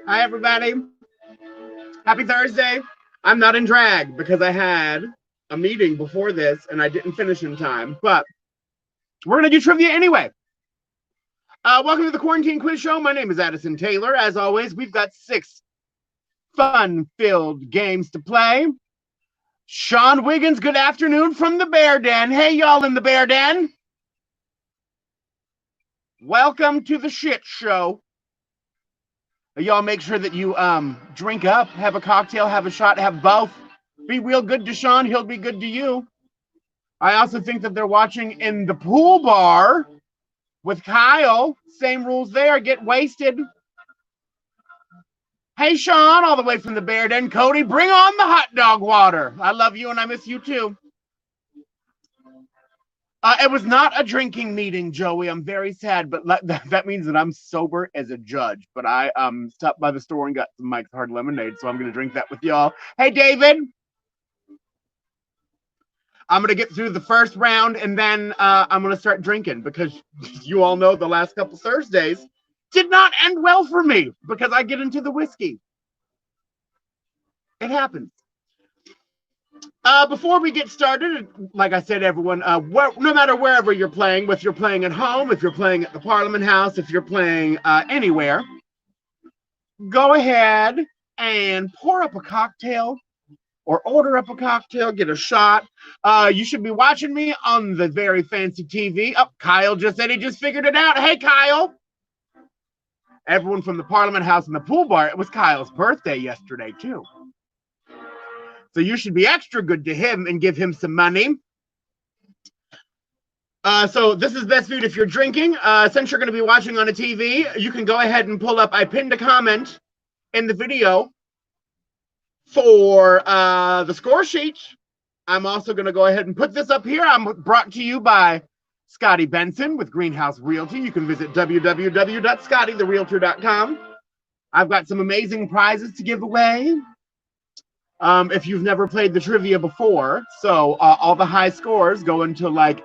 Hi, everybody. Happy Thursday. I'm not in drag because I had a meeting before this and I didn't finish in time, but we're going to do trivia anyway. Welcome to the Quarantine Quiz Show. My name is Addison Taylor. As always, we've got 6 fun-filled games to play. Sean Wiggins, good afternoon from the Bear Den. Hey, y'all in the Bear Den. Welcome to the shit show. Y'all make sure that you drink up, have a cocktail, have a shot, have both. Be real good to Sean. He'll be good to you. I also think that they're watching in the pool bar with Kyle. Same rules there. Get wasted. Hey, Sean, all the way from the Bear Den. Cody, bring on the hot dog water. I love you and I miss you too. It was not a drinking meeting, Joey. I'm very sad, but that means that I'm sober as a judge. But I stopped by the store and got some Mike's Hard Lemonade, so I'm going to drink that with y'all. Hey, David. I'm going to get through the first round, and then I'm going to start drinking because you all know the last couple Thursdays did not end well for me because I get into the whiskey. It happens. Before we get started, like I said, everyone, no matter wherever you're playing, if you're playing at home, if you're playing at the Parliament House, if you're playing anywhere, go ahead and pour up a cocktail or order up a cocktail, get a shot. You should be watching me on the very fancy TV. Oh, Kyle just said he just figured it out. Hey, Kyle. everyone from the Parliament House and the pool bar. It was Kyle's birthday yesterday, too. So you should be extra good to him and give him some money. So this is best food if you're drinking. Since you're going to be watching on a TV, you can go ahead and pull up. I pinned a comment in the video for the score sheet. I'm also going to go ahead and put this up here. I'm brought to you by Scotty Benson with Greenhouse Realty. You can visit www.scottytherealtor.com. I've got some amazing prizes to give away. If you've never played the trivia before, so all the high scores go into, like,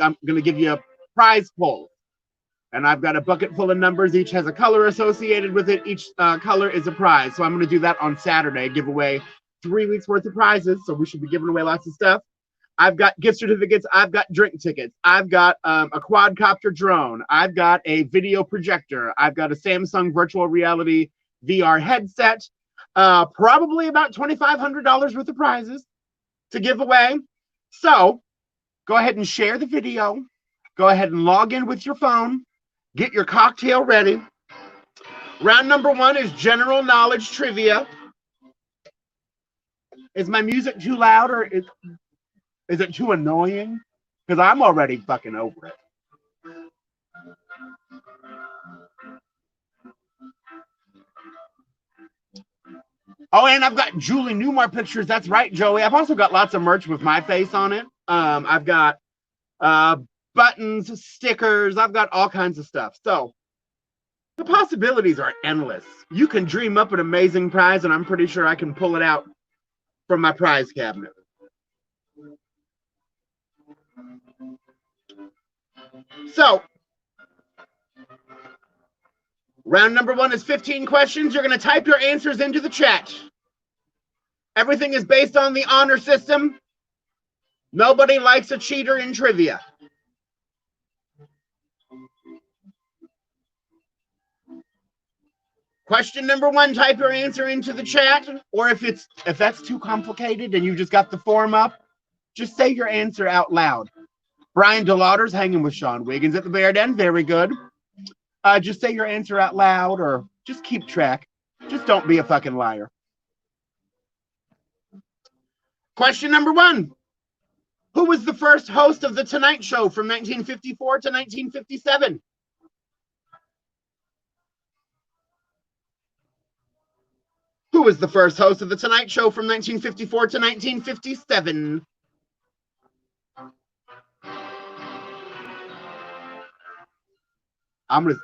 I'm going to give you a prize poll. And I've got a bucket full of numbers. Each has a color associated with it. Each color is a prize. So I'm going to do that on Saturday, give away 3 weeks worth of prizes. So we should be giving away lots of stuff. I've got gift certificates. I've got drink tickets. I've got a quadcopter drone. I've got a video projector. I've got a Samsung virtual reality VR headset. Probably about $2,500 worth of prizes to give away. So go ahead and share the video. Go ahead and log in with your phone. Get your cocktail ready. Round number 1 is general knowledge trivia. Is my music too loud, or is it too annoying? Because I'm already fucking over it. Oh, and I've got Julie Newmar pictures. That's right, Joey. I've also got lots of merch with my face on it. I've got buttons, stickers. I've got all kinds of stuff. So the possibilities are endless. You can dream up an amazing prize, and I'm pretty sure I can pull it out from my prize cabinet. So round number 1 is 15 questions. You're going to type your answers into the chat. Everything is based on the honor system. Nobody likes a cheater in trivia. Question number 1, type your answer into the chat. Or if that's too complicated and you just got the form up, just say your answer out loud. Brian DeLauder's hanging with Sean Wiggins at the Bear Den. Very good. Just say your answer out loud, or just keep track. Just don't be a fucking liar. Question number 1. Who was the first host of The Tonight Show from 1954 to 1957? Who was the first host of The Tonight Show from 1954 to 1957?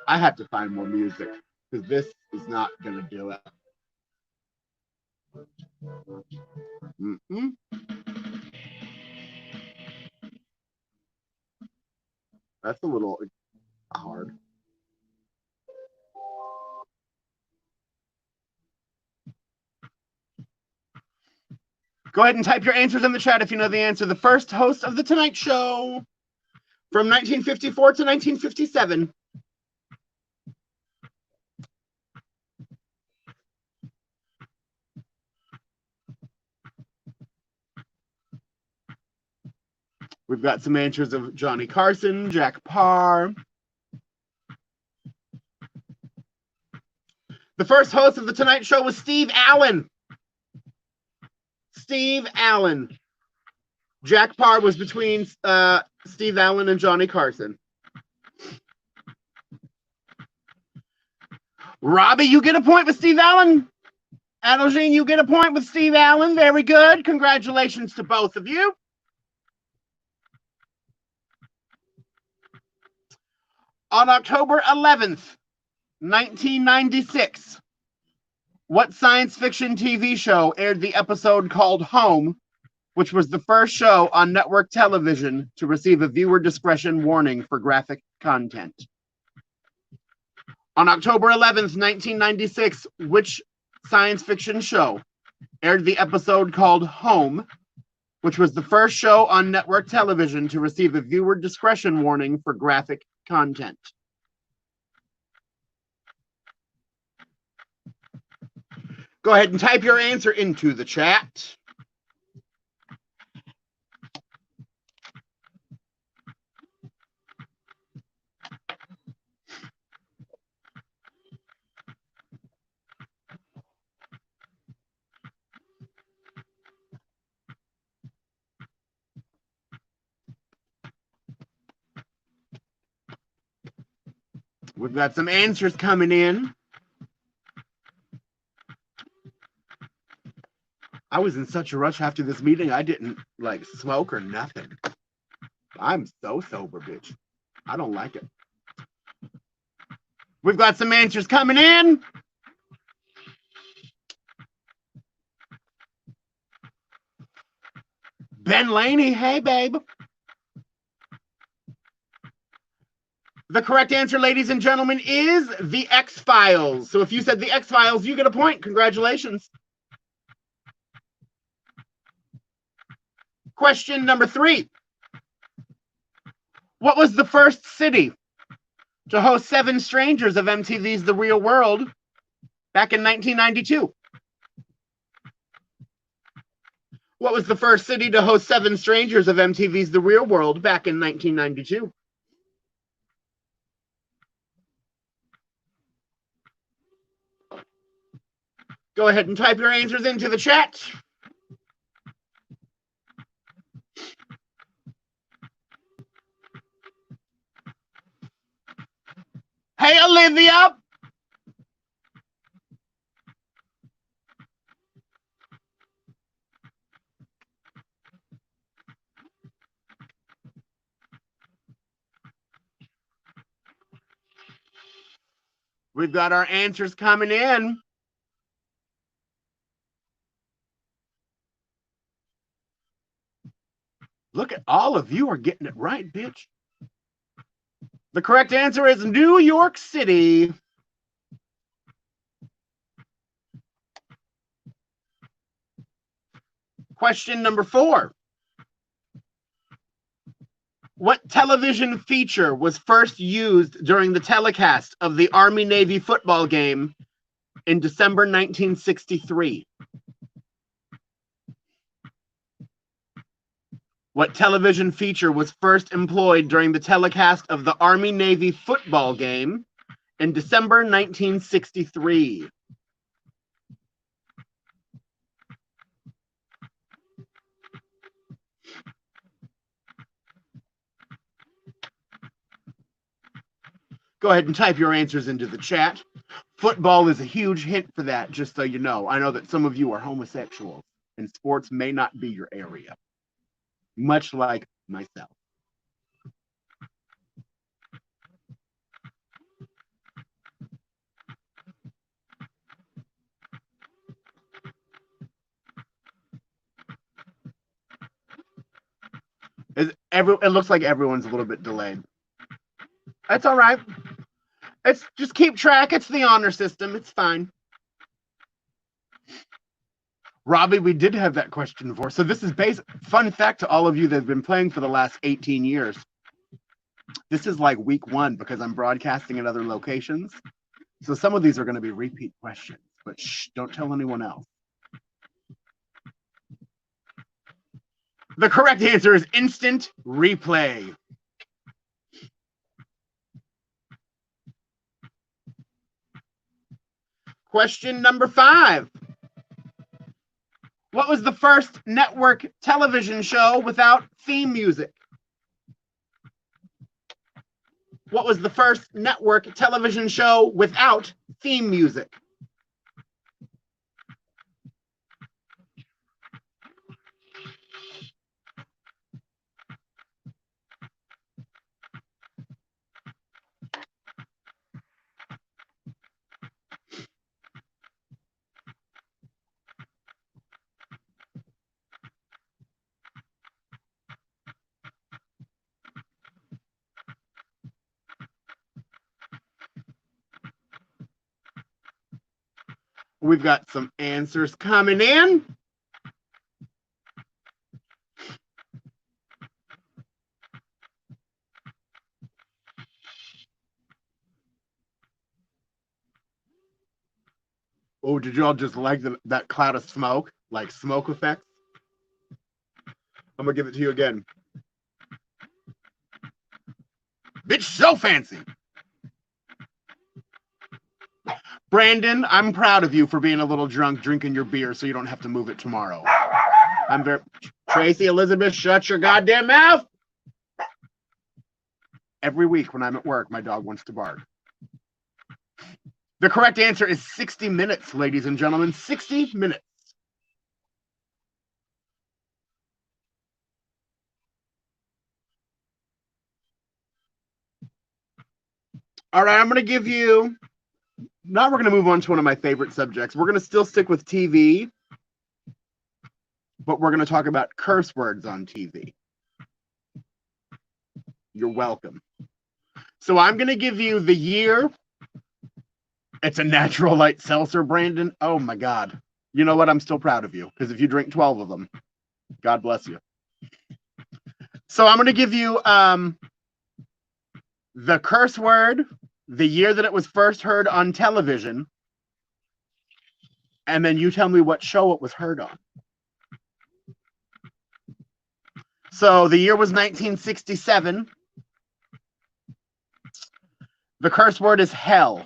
I had to find more music because this is not gonna do it. That's a little hard. Go ahead and type your answers in the chat if you know the answer. The first host of The Tonight Show from 1954 to 1957. We've got some answers of Johnny Carson, Jack Parr. The first host of The Tonight Show was Steve Allen. Steve Allen. Jack Parr was between Steve Allen and Johnny Carson. Robbie, you get a point with Steve Allen. Adelgene, you get a point with Steve Allen. Very good. Congratulations to both of you. On October 11th, 1996, what science fiction TV show aired the episode called Home, which was the first show on network television to receive a viewer discretion warning for graphic content? On October 11th, 1996, which science fiction show aired the episode called Home, which was the first show on network television to receive a viewer discretion warning for graphic content? Go ahead and type your answer into the chat. We've got some answers coming in. I was in such a rush after this meeting, I didn't like smoke or nothing. I'm so sober, bitch. I don't like it. We've got some answers coming in. Ben Laney, hey, babe. The correct answer, ladies and gentlemen, is The X-Files. So if you said The X-Files, you get a point. Congratulations. Question number 3. What was the first city to host 7 Strangers of MTV's The Real World back in 1992? What was the first city to host 7 Strangers of MTV's The Real World back in 1992? Go ahead and type your answers into the chat. Hey, Olivia. We've got our answers coming in. Look at all of you are getting it right, bitch. The correct answer is New York City. Question number 4. What television feature was first used during the telecast of the Army-Navy football game in December 1963? What television feature was first employed during the telecast of the Army-Navy football game in December 1963? Go ahead and type your answers into the chat. Football is a huge hint for that, just so you know. I know that some of you are homosexuals, and sports may not be your area, much like myself. It looks like everyone's a little bit delayed. That's all right. It's just keep track. It's the honor system. It's fine. Robbie, we did have that question before. So this is fun fact to all of you that have been playing for the last 18 years. This is like week 1 because I'm broadcasting at other locations. So some of these are going to be repeat questions, but shh, don't tell anyone else. The correct answer is instant replay. Question number 5. What was the first network television show without theme music? What was the first network television show without theme music? We've got some answers coming in. Oh, did you all just like that cloud of smoke? Like smoke effects? I'm going to give it to you again. Bitch, so fancy. Brandon, I'm proud of you for being a little drunk drinking your beer so you don't have to move it tomorrow. Tracy Elizabeth, shut your goddamn mouth. Every week when I'm at work, my dog wants to bark. The correct answer is 60 Minutes, ladies and gentlemen. 60 Minutes. All right, I'm going to give you... Now we're going to move on to one of my favorite subjects. We're going to still stick with TV, but we're going to talk about curse words on TV. You're welcome. So I'm going to give you the year. It's a Natural Light Seltzer, Brandon. Oh, my God. You know what? I'm still proud of you, because if you drink 12 of them, God bless you. So I'm going to give you the curse word, the year that it was first heard on television, and then you tell me what show it was heard on. So the year was 1967. The curse word is hell.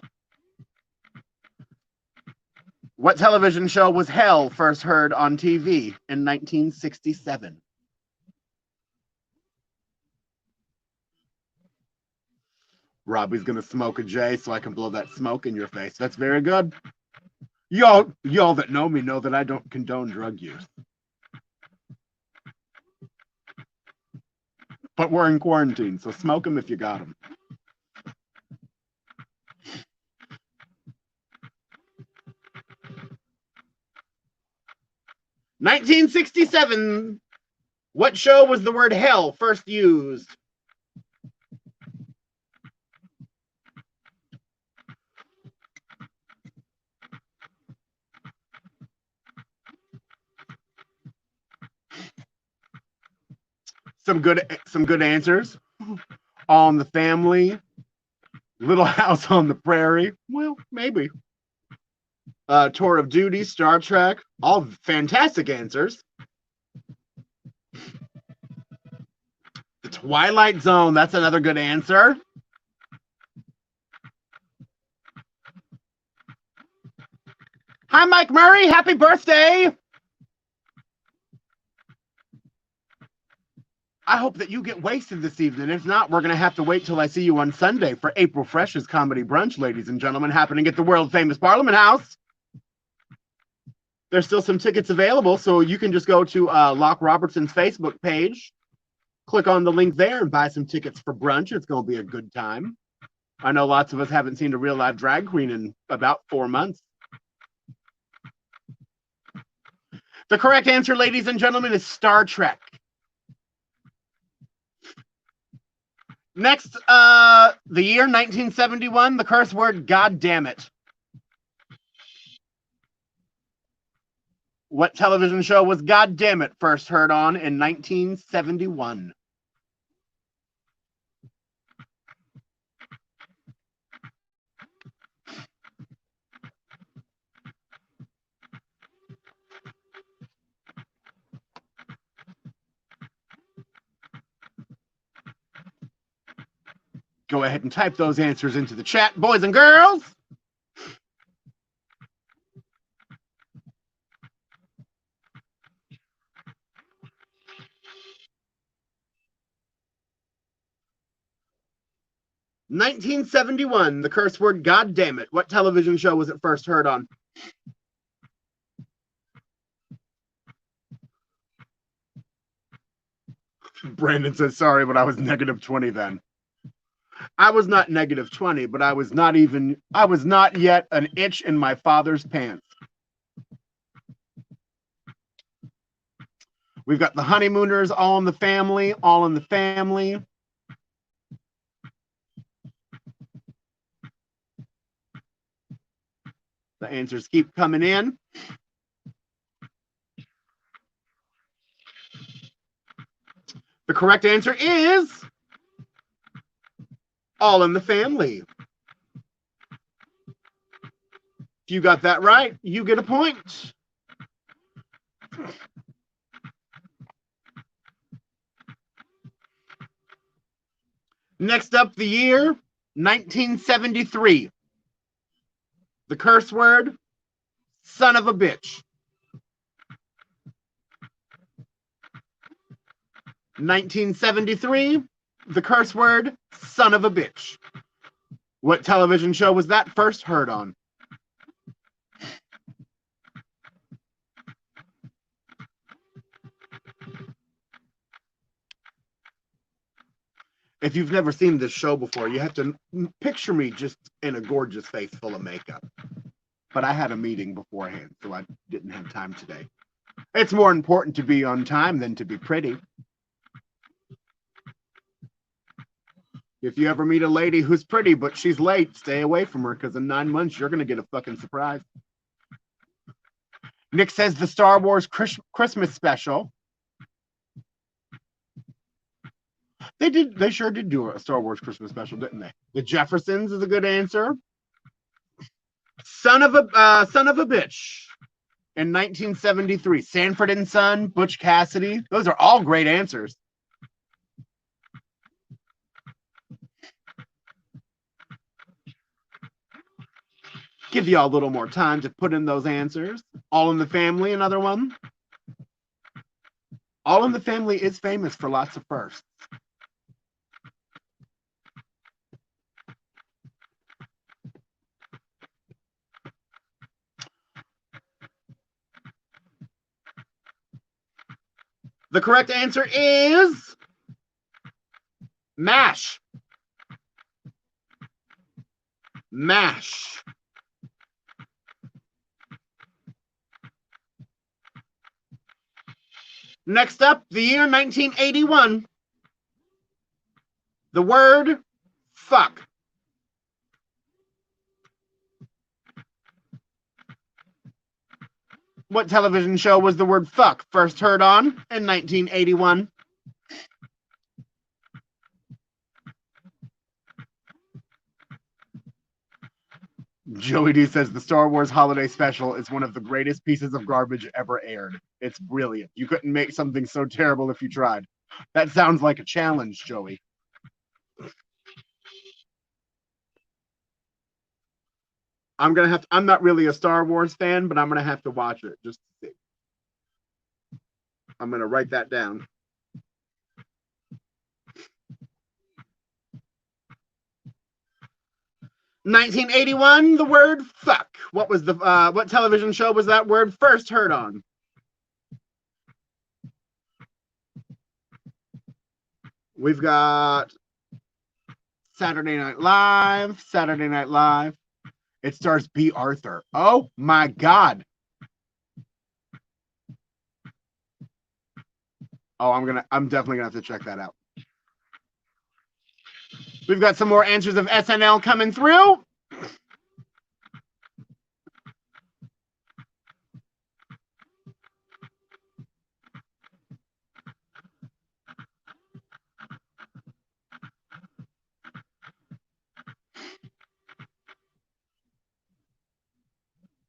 What television show was hell first heard on TV in 1967? Robbie's going to smoke a J so I can blow that smoke in your face. That's very good. Y'all that know me know that I don't condone drug use. But we're in quarantine, so smoke them if you got them. (1967). What show was the word hell first used? Some good answers. All in the Family, Little House on the Prairie. Well, maybe. Tour of Duty, Star Trek. All fantastic answers. The Twilight Zone. That's another good answer. Hi, Mike Murray. Happy birthday. I hope that you get wasted this evening. If not, we're going to have to wait till I see you on Sunday for April Fresh's Comedy Brunch, ladies and gentlemen, happening at the world-famous Parliament House. There's still some tickets available, so you can just go to Locke Robertson's Facebook page, click on the link there, and buy some tickets for brunch. It's going to be a good time. I know lots of us haven't seen a real-life drag queen in about 4 months. The correct answer, ladies and gentlemen, is Star Trek. Next, the year 1971, the curse word, God damn it. What television show was God damn it first heard on in 1971? Go ahead and type those answers into the chat, boys and girls. (1971), the curse word, God damn it. What television show was it first heard on? Brandon says, sorry, but I was -20 then. I was not -20, but I was not yet an itch in my father's pants. We've got the Honeymooners, All in the Family, All in the Family. The answers keep coming in. The correct answer is All in the Family. If you got that right, you get a point. Next up, the year 1973. The curse word, son of a bitch. 1973, the curse word, son of a bitch. What television show was that first heard on? If you've never seen this show before, you have to picture me just in a gorgeous face full of makeup. But I had a meeting beforehand, so I didn't have time today. It's more important to be on time than to be pretty. If you ever meet a lady who's pretty but she's late, stay away from her, because in 9 months you're going to get a fucking surprise. Nick says the Star Wars Christmas special. They sure did do a Star Wars Christmas special, didn't they? The Jeffersons is a good answer. Son of a bitch in 1973. Sanford and Son, Butch Cassidy. Those are all great answers. Give y'all a little more time to put in those answers. All in the Family, another one. All in the Family is famous for lots of firsts. The correct answer is MASH. MASH. Next up, the year 1981. The word fuck. What television show was the word fuck first heard on in 1981? Joey D says the Star Wars Holiday Special is one of the greatest pieces of garbage ever aired. It's brilliant. You couldn't make something so terrible if you tried. That sounds like a challenge, Joey. I'm not really a Star Wars fan, but I'm gonna have to watch it just to see. I'm gonna write that down. "1981, the word fuck. What was the what television show was that word first heard on?" We've got Saturday Night Live. Saturday Night Live. It stars B. Arthur. Oh my God. Oh, I'm definitely gonna have to check that out. We've got some more answers of SNL coming through.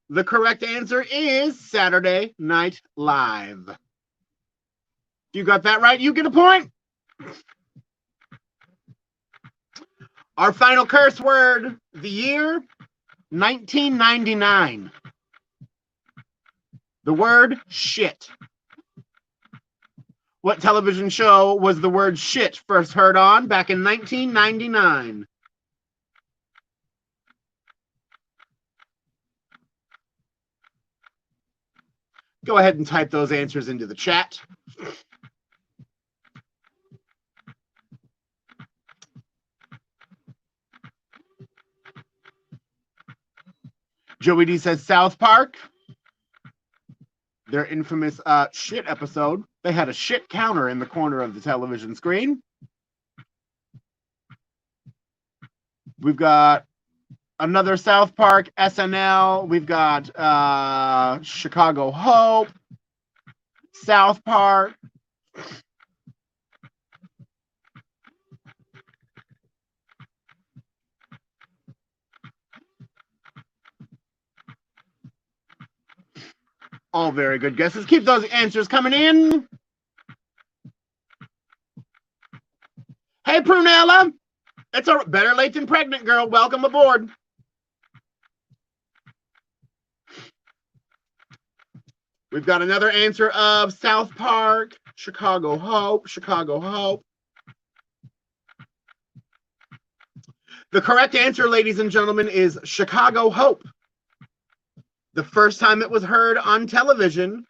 The correct answer is Saturday Night Live. If you got that right, you get a point. Our final curse word, the year 1999. The word shit. What television show was the word shit first heard on back in 1999? Go ahead and type those answers into the chat. Joey D says South Park. Their infamous shit episode. They had a shit counter in the corner of the television screen. We've got another South Park, SNL. We've got Chicago Hope, South Park. All very good guesses. Keep those answers coming in. Hey, Prunella. It's a better late than pregnant, girl. Welcome aboard. We've got another answer of South Park, Chicago Hope, Chicago Hope. The correct answer, ladies and gentlemen, is Chicago Hope. The first time it was heard on television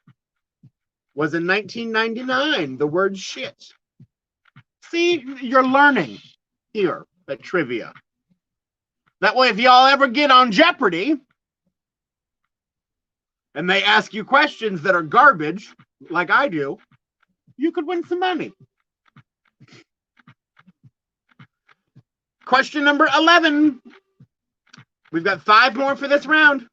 was in 1999, the word shit. See, you're learning. here at Trivia. That way, if y'all ever get on Jeopardy and they ask you questions that are garbage, like I do, you could win some money. Question number 11. We've got 5 more for this round.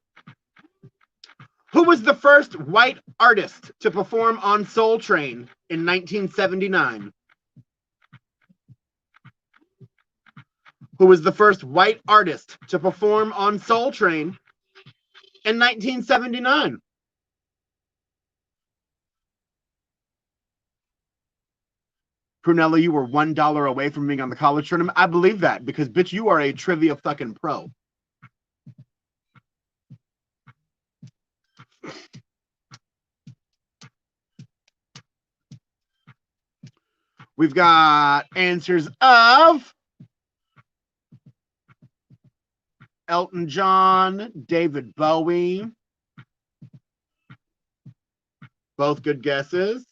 Who was the first white artist to perform on Soul Train in 1979? Who was the first white artist to perform on Soul Train in 1979? Prunella, you were $1 away from being on the college tournament. I believe that because, bitch, you are a trivia fucking pro. We've got answers of Elton John, David Bowie. Both good guesses.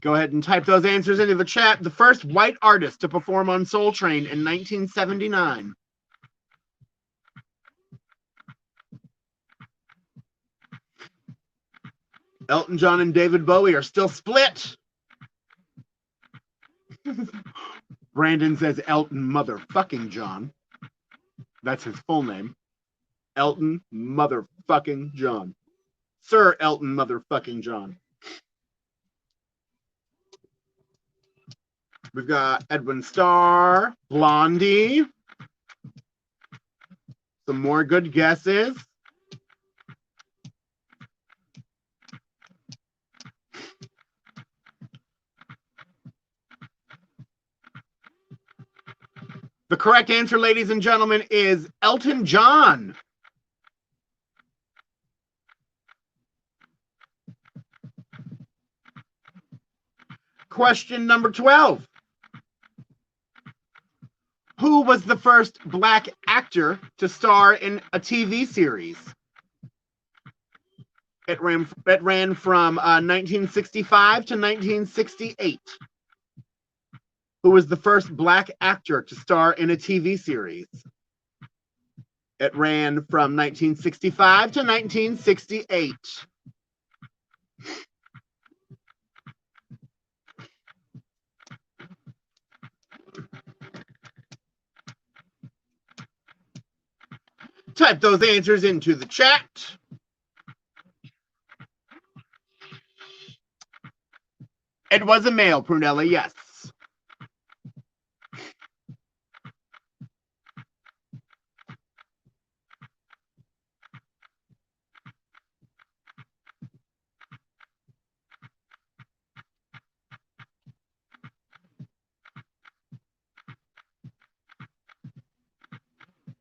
Go ahead and type those answers into the chat. The first white artist to perform on Soul Train in 1979. Elton John and David Bowie are still split. Brandon says Elton motherfucking John. That's his full name. Elton motherfucking John. Sir Elton motherfucking John. We've got Edwin Starr, Blondie. Some more good guesses. The correct answer, ladies and gentlemen, is Elton John. Question number 12. Who was the first black actor to star in a TV series? It ran from 1965 to 1968. Who was the first black actor to star in a TV series? It ran from 1965 to 1968. Type those answers into the chat. It was a male, Prunella, yes.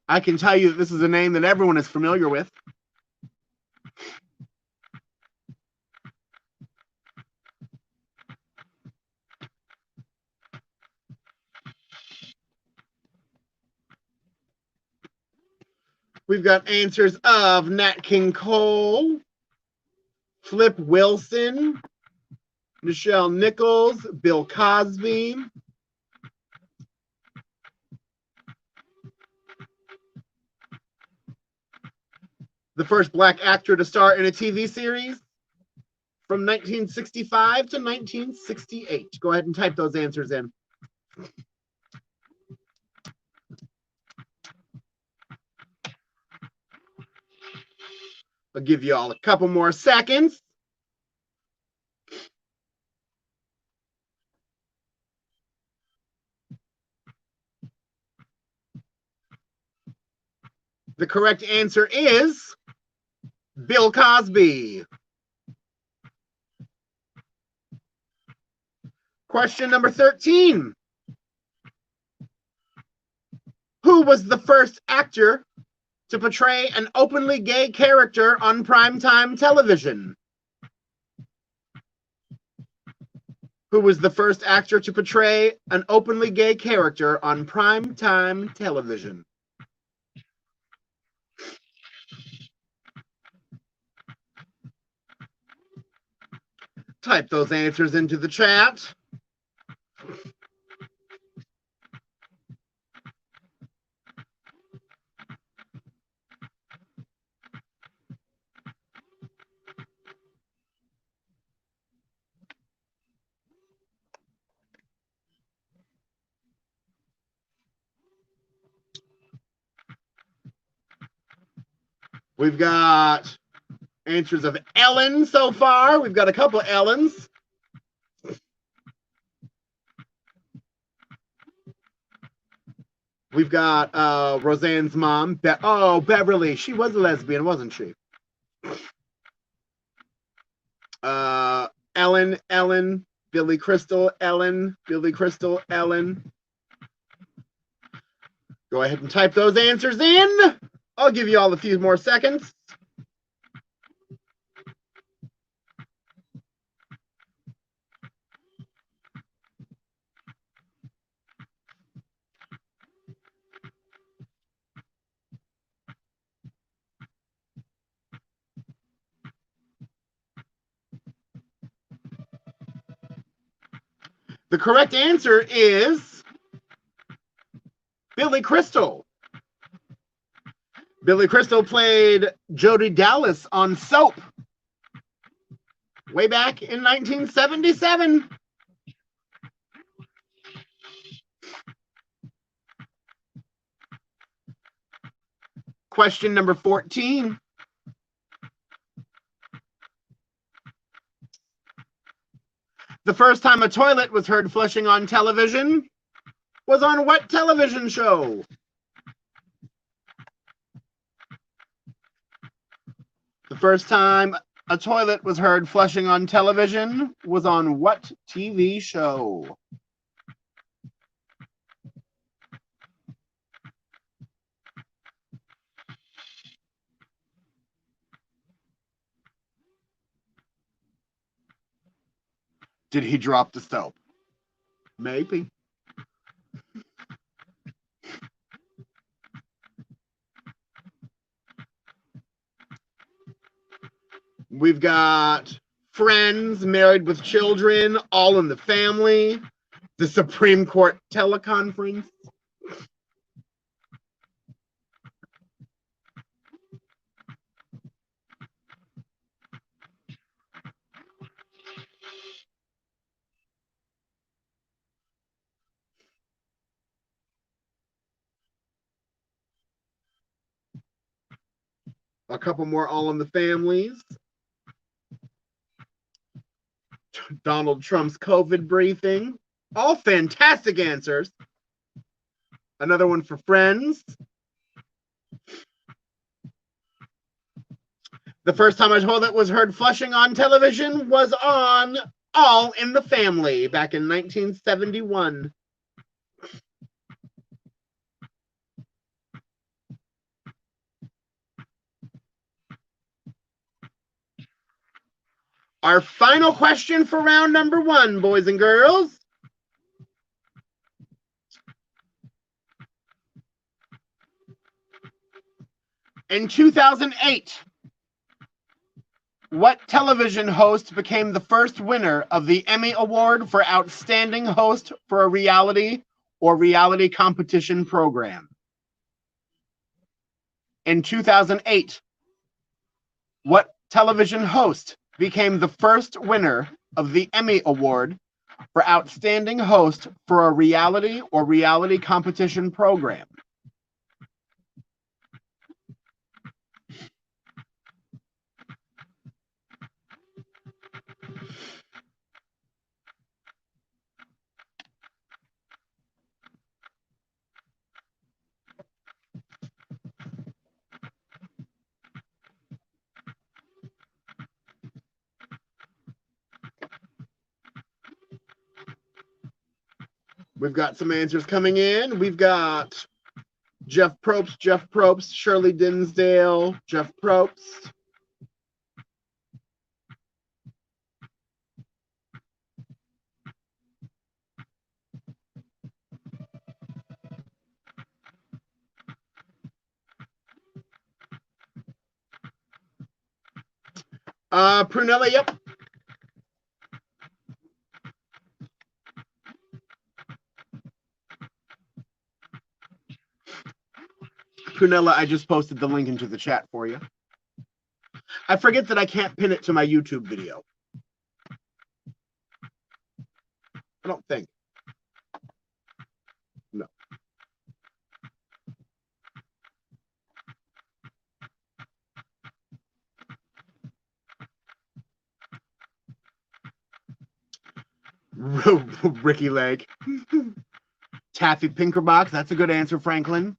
I can tell you that this is a name that everyone is familiar with. We've got answers of Nat King Cole, Flip Wilson, Nichelle Nichols, Bill Cosby. The first black actor to star in a TV series from 1965 to 1968. Go ahead and type those answers in. I'll give you all a couple more seconds. The correct answer is Bill Cosby. Question number 13. Who was the first actor to portray an openly gay character on primetime television? Who was the first actor to portray an openly gay character on primetime television? Type those answers into the chat. We've got answers of Ellen so far. We've got a couple of Ellens. We've got Roseanne's mom. Beverly. She was a lesbian, wasn't she? Ellen. Billy Crystal, Ellen. Billy Crystal, Ellen. Go ahead and type those answers in. I'll give you all a few more seconds. The correct answer is Billy Crystal. Billy Crystal played Jody Dallas on Soap way back in 1977. Question number 14. The first time a toilet was heard flushing on television was on what television show? The first time a toilet was heard flushing on television was on what TV show? Did he drop the soap? Maybe. We've got Friends, Married with Children, All in the Family, the Supreme Court teleconference. A couple more All in the Families. Donald Trump's COVID briefing. All fantastic answers. Another one for Friends. The first time a toilet was heard flushing on television was on All in the Family back in 1971. Our final question for round number 1, boys and girls. In 2008, what television host became the first winner of the Emmy Award for Outstanding Host for a Reality or Reality Competition Program? In 2008, what television host became the first winner of the Emmy Award for Outstanding Host for a Reality or Reality Competition Program? We've got some answers coming in. We've got Jeff Probst, Shirley Dinsdale, Jeff Probst. Prunella, yep. Prunella, I just posted the link into the chat for you. I forget that I can't pin it to my YouTube video. I don't think. No. Ricky Lake. Taffy Pinkerbox. That's a good answer, Franklin.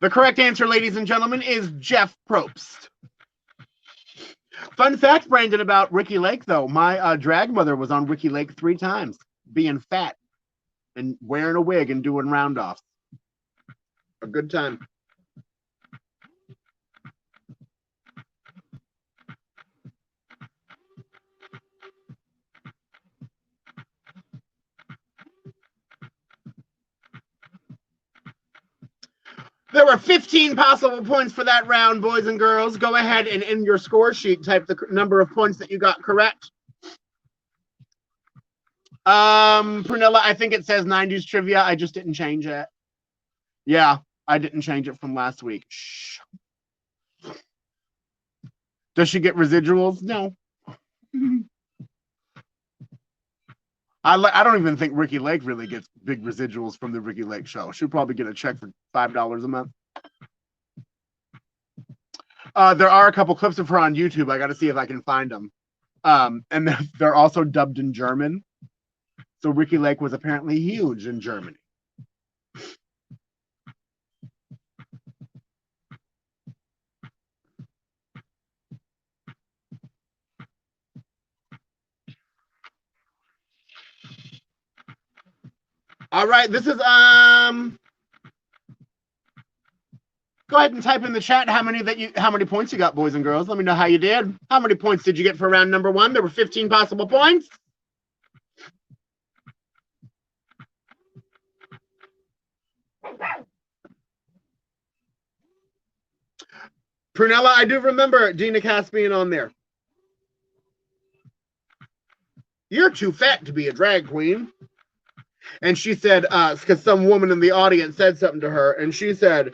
The correct answer, ladies and gentlemen, is Jeff Probst. Fun fact, Brandon, about Ricky Lake, though. My drag mother was on Ricky Lake 3 times, being fat and wearing a wig and doing round-offs. A good time. There were 15 possible points for that round, boys and girls. Go ahead and in your score sheet, type the number of points that you got correct. Prunella, I think it says 90s trivia. I just didn't change it. Yeah, I didn't change it from last week. Shh. Does she get residuals? No. I don't even think Ricky Lake really gets big residuals from the Ricky Lake show. She'll probably get a check for $5 a month. There are a couple clips of her on YouTube. I got to see if I can find them. And they're also dubbed in German. So Ricky Lake was apparently huge in Germany. All right, this is go ahead and type in the chat how many points you got, boys and girls. Let me know how you did. How many points did you get for round number 1? There were 15 possible points. Prunella, I do remember Dina Cass being on there. You're too fat to be a drag queen. And she said, because some woman in the audience said something to her, and she said,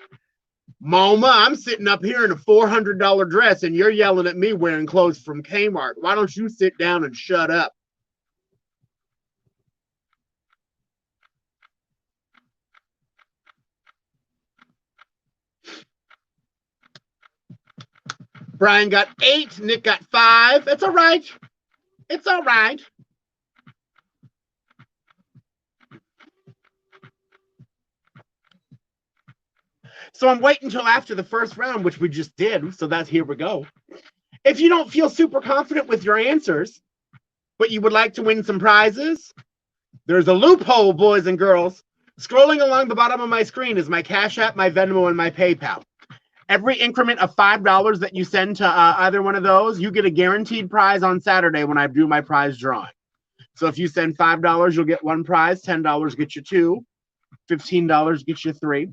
Mama, I'm sitting up here in a $400 dress, and you're yelling at me wearing clothes from Kmart. Why don't you sit down and shut up? Brian got 8. Nick got 5. That's all right. It's all right. So I'm waiting until after the first round, which we just did. So that's here we go. If you don't feel super confident with your answers, but you would like to win some prizes, there's a loophole, boys and girls. Scrolling along the bottom of my screen is my Cash App, my Venmo, and my PayPal. Every increment of $5 that you send to either one of those, you get a guaranteed prize on Saturday when I do my prize drawing. So if you send $5, you'll get 1 prize. $10 gets you 2. $15 gets you 3.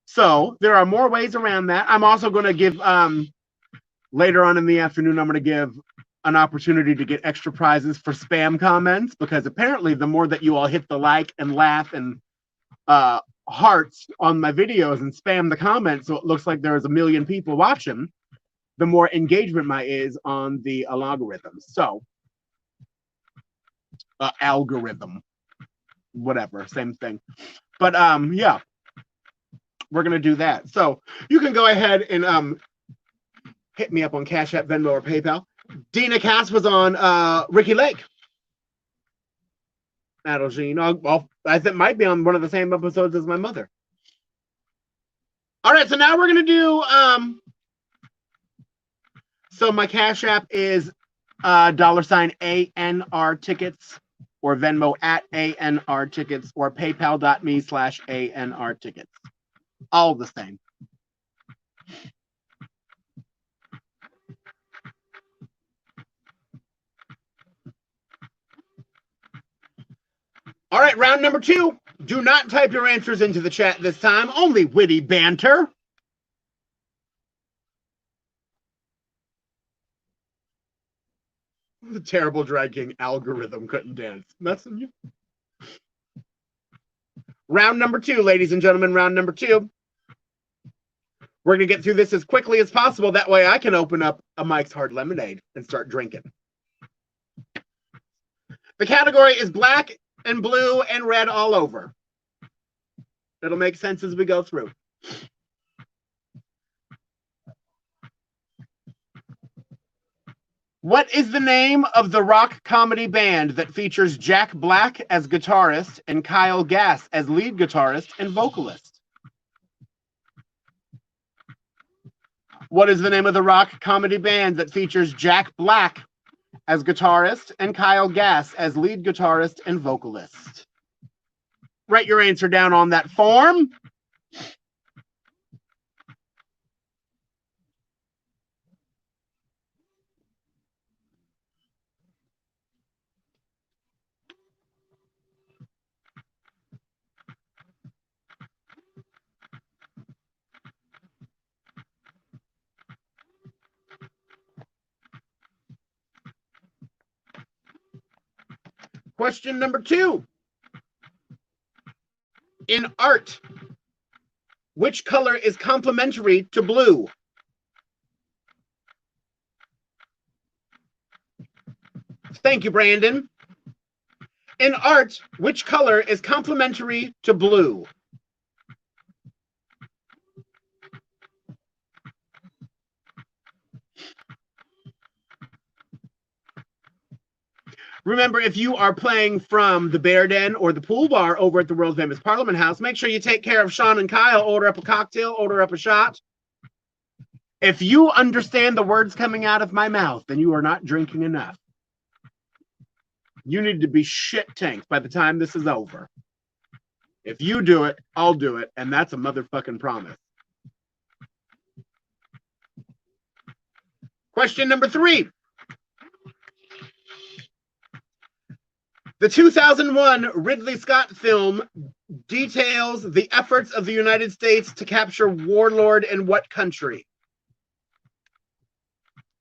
So there are more ways around that. I'm also going to give, later on in the afternoon, I'm going to give an opportunity to get extra prizes for spam comments, because apparently the more that you all hit the like and laugh and hearts on my videos and spam the comments so it looks like there's a million people watching, the more engagement my is on the algorithm. So algorithm, whatever, same thing. But yeah, we're gonna do that. So you can go ahead and hit me up on Cash App, Venmo, or PayPal. Dina Cass was on Ricky Lake. Adelgene. I think might be on one of the same episodes as my mother. All right, so now we're gonna do so my Cash App is $ANR tickets, or Venmo at ANR tickets, or PayPal.me/ANR tickets. All the same. All right, round number 2. Do not type your answers into the chat this time. Only witty banter. The terrible drag king algorithm couldn't dance. Messing you. Round number 2, ladies and gentlemen, round number 2. We're going to get through this as quickly as possible. That way I can open up a Mike's Hard Lemonade and start drinking. The category is black and blue and red all over. It'll make sense as we go through. What is the name of the rock comedy band that features Jack Black as guitarist and Kyle Gass as lead guitarist and vocalist? What is the name of the rock comedy band that features Jack Black as guitarist and Kyle Gass as lead guitarist and vocalist? Write your answer down on that form. Question number 2. In art, which color is complementary to blue? Thank you, Brandon. In art, which color is complementary to blue? Remember, if you are playing from the Bear Den or the pool bar over at the World Famous Parliament House, make sure you take care of Sean and Kyle. Order up a cocktail, order up a shot. If you understand the words coming out of my mouth, then you are not drinking enough. You need to be shit tanked by the time this is over. If you do it, I'll do it, and that's a motherfucking promise. Question number 3. The 2001 Ridley Scott film details the efforts of the United States to capture warlord in what country?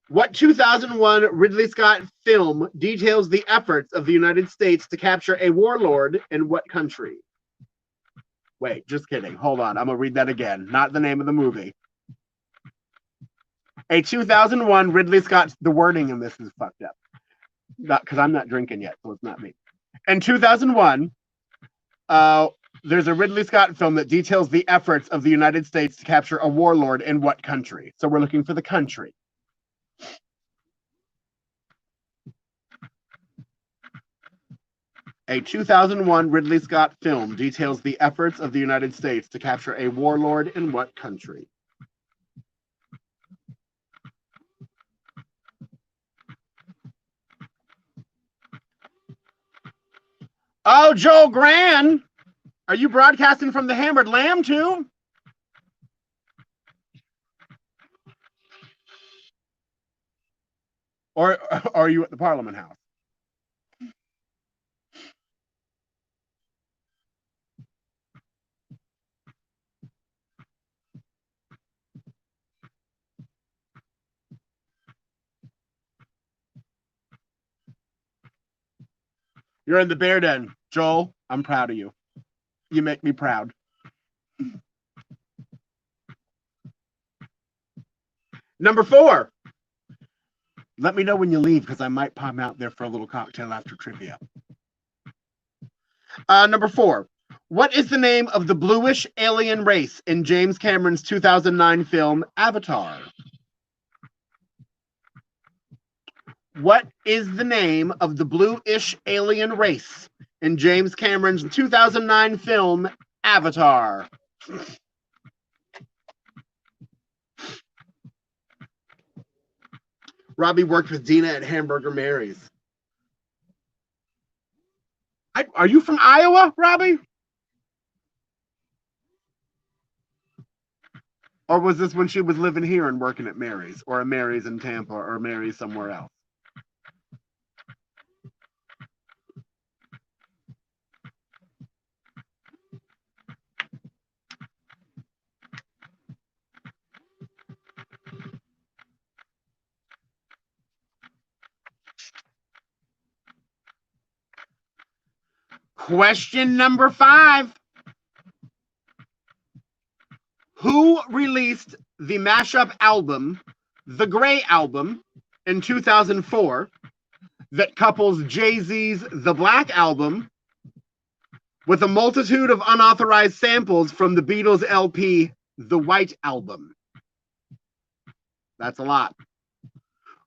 What 2001 Ridley Scott film details the efforts of the United States to capture a warlord in what country? Wait, just kidding. Hold on. I'm going to read that again. Not the name of the movie. A 2001 Ridley Scott, the wording in this is fucked up. Not because I'm not drinking yet, so it's not me. In 2001, there's a Ridley Scott film that details the efforts of the United States to capture a warlord in what country? So we're looking for the country. A 2001 Ridley Scott film details the efforts of the United States to capture a warlord in what country? Oh, Joel Gran, are you broadcasting from the Hammered Lamb too? Or are you at the Parliament House? You're in the Bear Den. Joel, I'm proud of you. You make me proud. Number 4. Let me know when you leave because I might pop out there for a little cocktail after trivia. Number 4. What is the name of the bluish alien race in James Cameron's 2009 film Avatar? What is the name of the bluish alien race in James Cameron's 2009 film Avatar? Robbie worked with Dina at Hamburger Mary's. Are you from Iowa, Robbie? Or was this when she was living here and working at Mary's, or a Mary's in Tampa, or Mary's somewhere else? Question number 5. released the mashup album, The Grey Album, in 2004 that couples Jay-Z's The Black Album with a multitude of unauthorized samples from the Beatles LP, The White Album? That's a lot.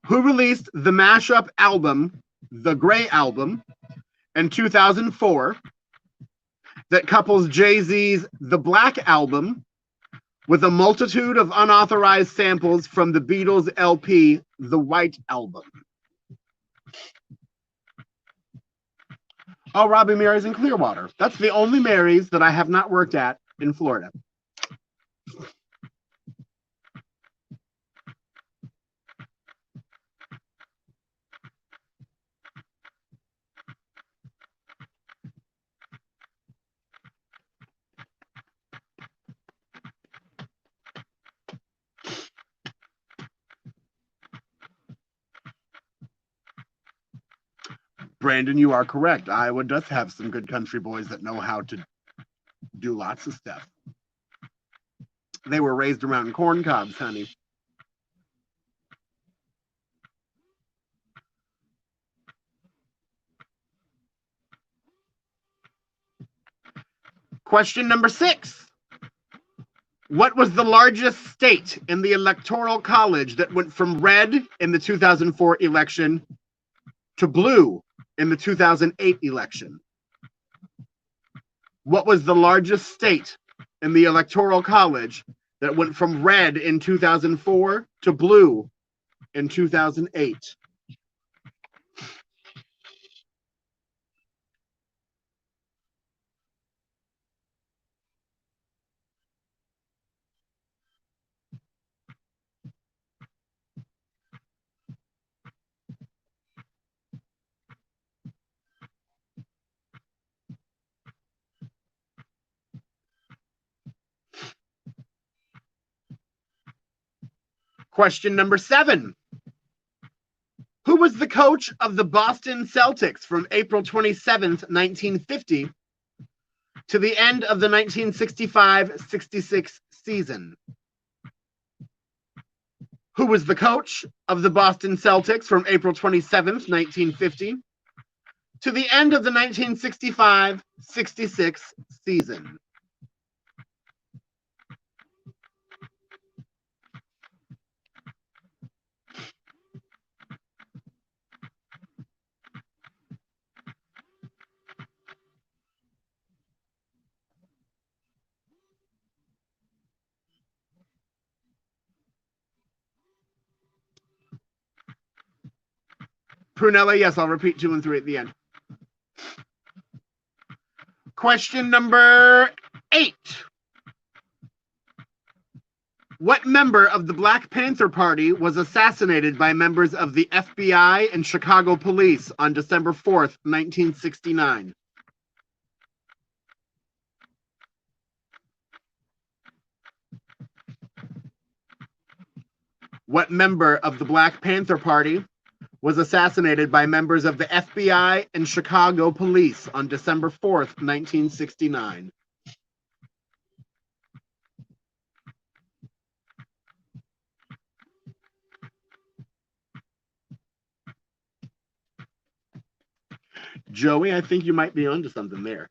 Who released the mashup album, The Grey Album, in 2004 that couples Jay-Z's The Black Album with a multitude of unauthorized samples from the Beatles LP, The White Album? Oh, Robbie Mary's in Clearwater. That's the only Mary's that I have not worked at in Florida. Brandon, you are correct. Iowa does have some good country boys that know how to do lots of stuff. They were raised around corn cobs, honey. Question number 6. What was the largest state in the Electoral College that went from red in the 2004 election to blue in the 2008 election? What was the largest state in the Electoral College that went from red in 2004 to blue in 2008? Question number 7. Who was the coach of the Boston Celtics from April 27th, 1950 to the end of the 1965-66 season? Who was the coach of the Boston Celtics from April 27th, 1950 to the end of the 1965-66 season? Prunella, yes, I'll repeat 2 and 3 at the end. Question number 8. What member of the Black Panther Party was assassinated by members of the FBI and Chicago police on December 4th, 1969? What member of the Black Panther Party was assassinated by members of the FBI and Chicago police on December 4th, 1969? Joey, I think you might be onto something there.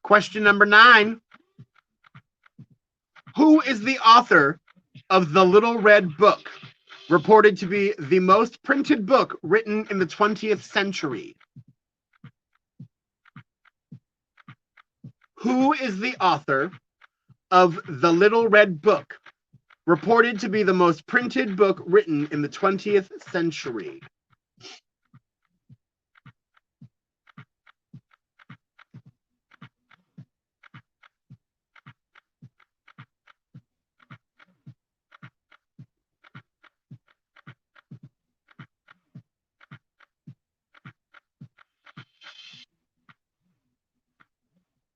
Question number 9. Who is the author of The Little Red Book, reported to be the most printed book written in the 20th century? Who is the author of The Little Red Book, reported to be the most printed book written in the 20th century?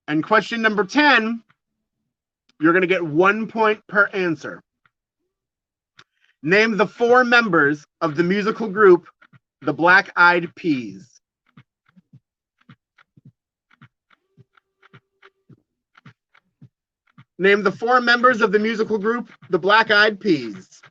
And question number 10, you're going to get 1 point per answer. Name the 4 members of the musical group The Black Eyed Peas. Name the 4 members of the musical group The Black Eyed Peas.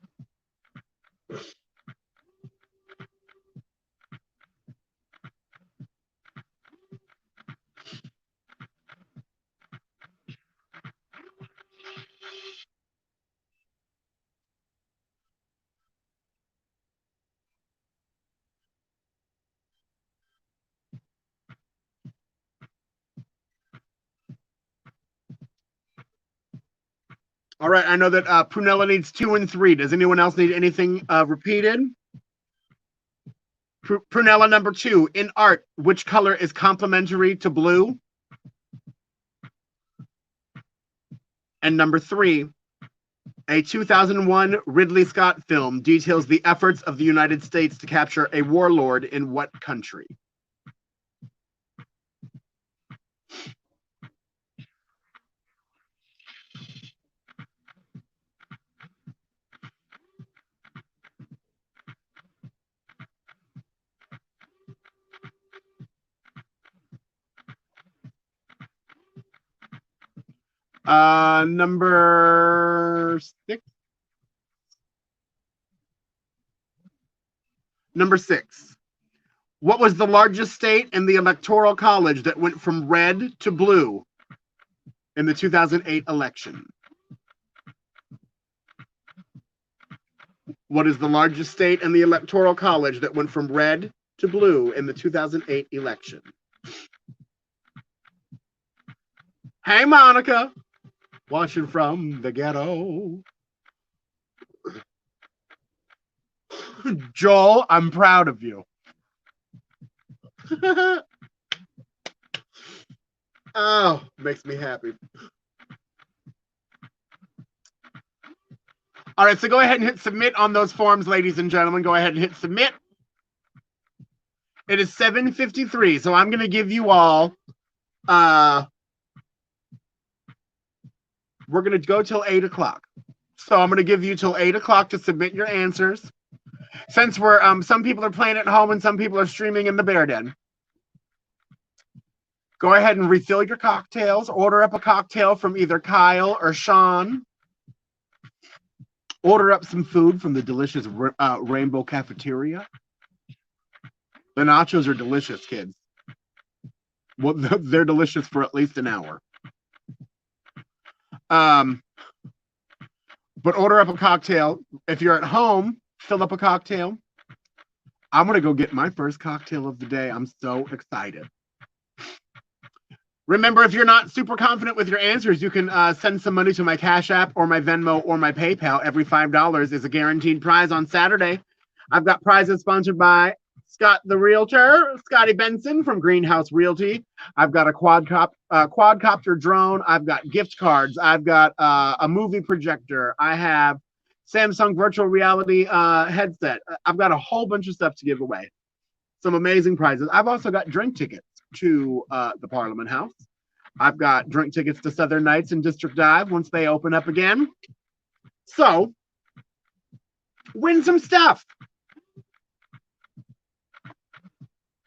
All right, I know that Prunella needs 2 and 3. Does anyone else need anything repeated? Prunella number 2. In art, which color is complementary to blue? And number 3, a 2001 Ridley Scott film details the efforts of the United States to capture a warlord in what country? Number 6. Number 6. What was the largest state in the Electoral College that went from red to blue in the 2008 election? What is the largest state in the Electoral College that went from red to blue in the 2008 election? Hey, Monica. Watching from the ghetto. Joel, I'm proud of you. Oh, makes me happy. All right, so go ahead and hit submit on those forms, ladies and gentlemen. Go ahead and hit submit. It is 7:53, so I'm going to give you all, we're going to go till 8 o'clock. So I'm going to give you till 8 o'clock to submit your answers. Since we're, some people are playing at home and some people are streaming in the Bear Den. Go ahead and refill your cocktails. Order up a cocktail from either Kyle or Sean. Order up some food from the delicious Rainbow Cafeteria. The nachos are delicious, kids. Well, they're delicious for at least an hour. But order up a cocktail. If you're at home, fill up a cocktail. I'm going to go get my first cocktail of the day. I'm so excited. Remember, if you're not super confident with your answers, you can send some money to my Cash App or my Venmo or my PayPal. Every $5 is a guaranteed prize on Saturday. I've got prizes sponsored by Scott the Realtor, Scotty Benson from Greenhouse Realty. I've got a quadcopter drone. I've got gift cards. I've got a movie projector. I have Samsung virtual reality headset. I've got a whole bunch of stuff to give away. Some amazing prizes. I've also got drink tickets to the Parliament House. I've got drink tickets to Southern Nights and District Dive once they open up again. So, win some stuff.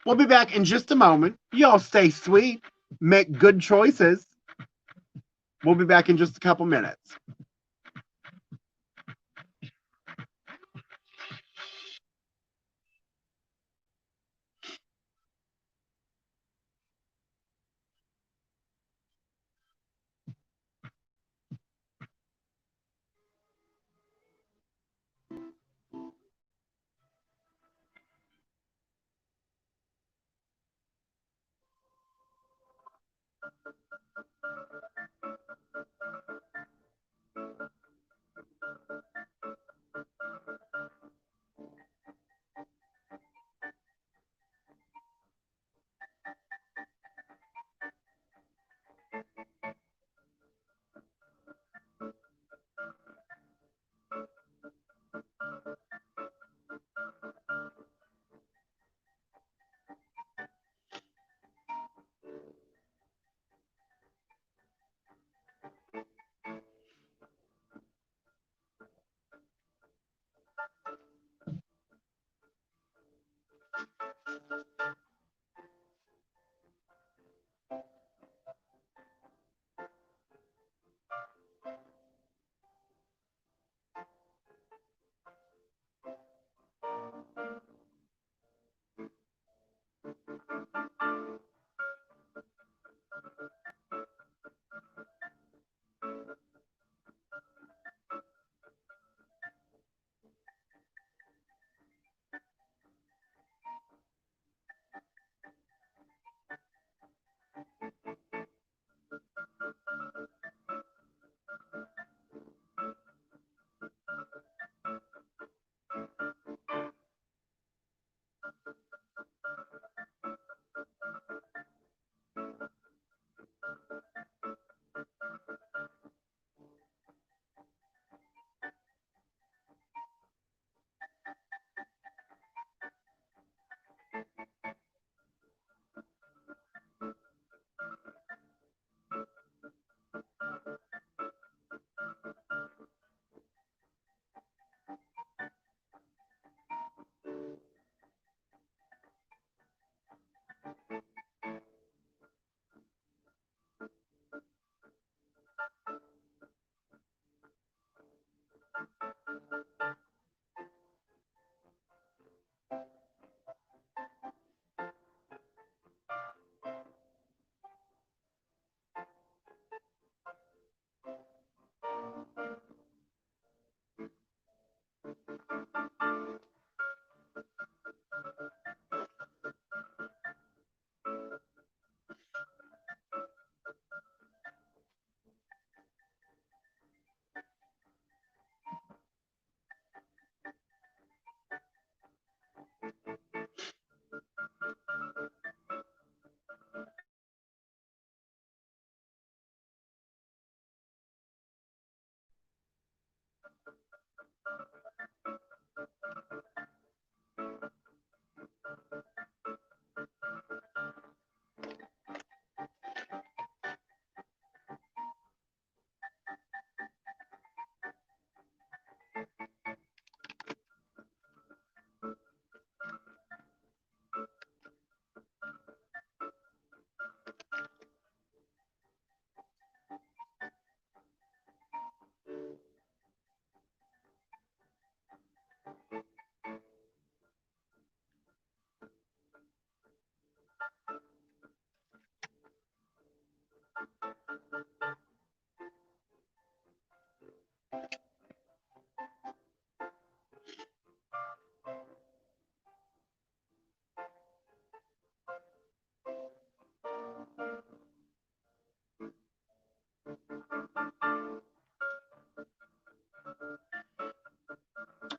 We'll be back in just a moment. Y'all stay sweet. Make good choices. We'll be back in just a couple minutes.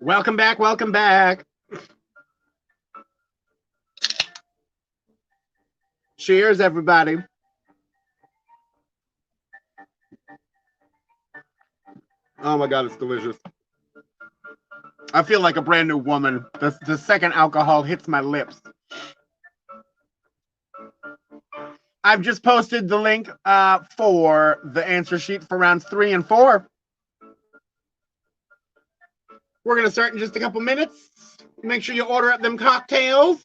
Welcome back. Welcome back. Cheers, everybody. Oh my God, it's delicious. I feel like a brand new woman. The second alcohol hits my lips. I've just posted the link for the answer sheet for rounds 3 and 4. We're going to start in just a couple minutes. Make sure you order up them cocktails.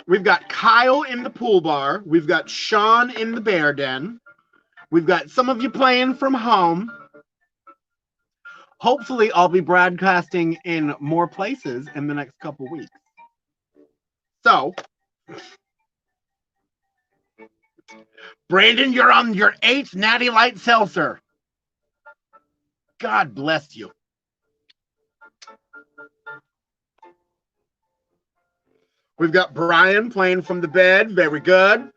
We've got Kyle in the pool bar. We've got Sean in the bear den. We've got some of you playing from home. Hopefully, I'll be broadcasting in more places in the next couple weeks. So, Brandon, you're on your 8th Natty Light Seltzer. God bless you. We've got Brian playing from the bed. Very good.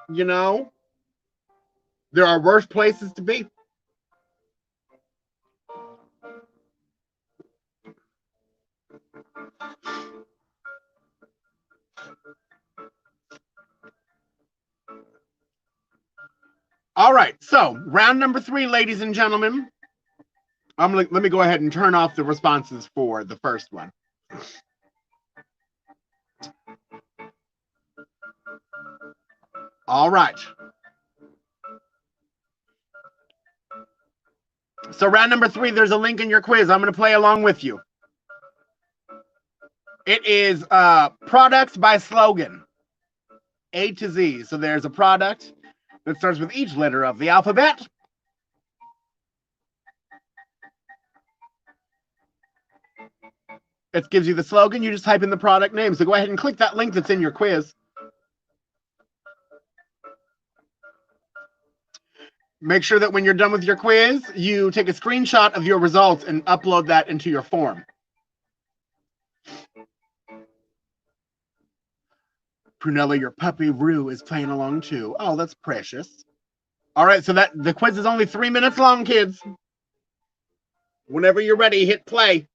You know, there are worse places to be. All right, so round number 3, ladies and gentlemen. Let me go ahead and turn off the responses for the first one. All right. So round number 3, there's a link in your quiz. I'm going to play along with you. It is products by slogan, A to Z. So there's a product that starts with each letter of the alphabet. It gives you the slogan. You just type in the product name. So go ahead and click that link that's in your quiz. Make sure that when you're done with your quiz, you take a screenshot of your results and upload that into your form. Prunella, your puppy Rue is playing along too. Oh, that's precious. All right, so the quiz is only 3 minutes long, kids. Whenever you're ready, hit play.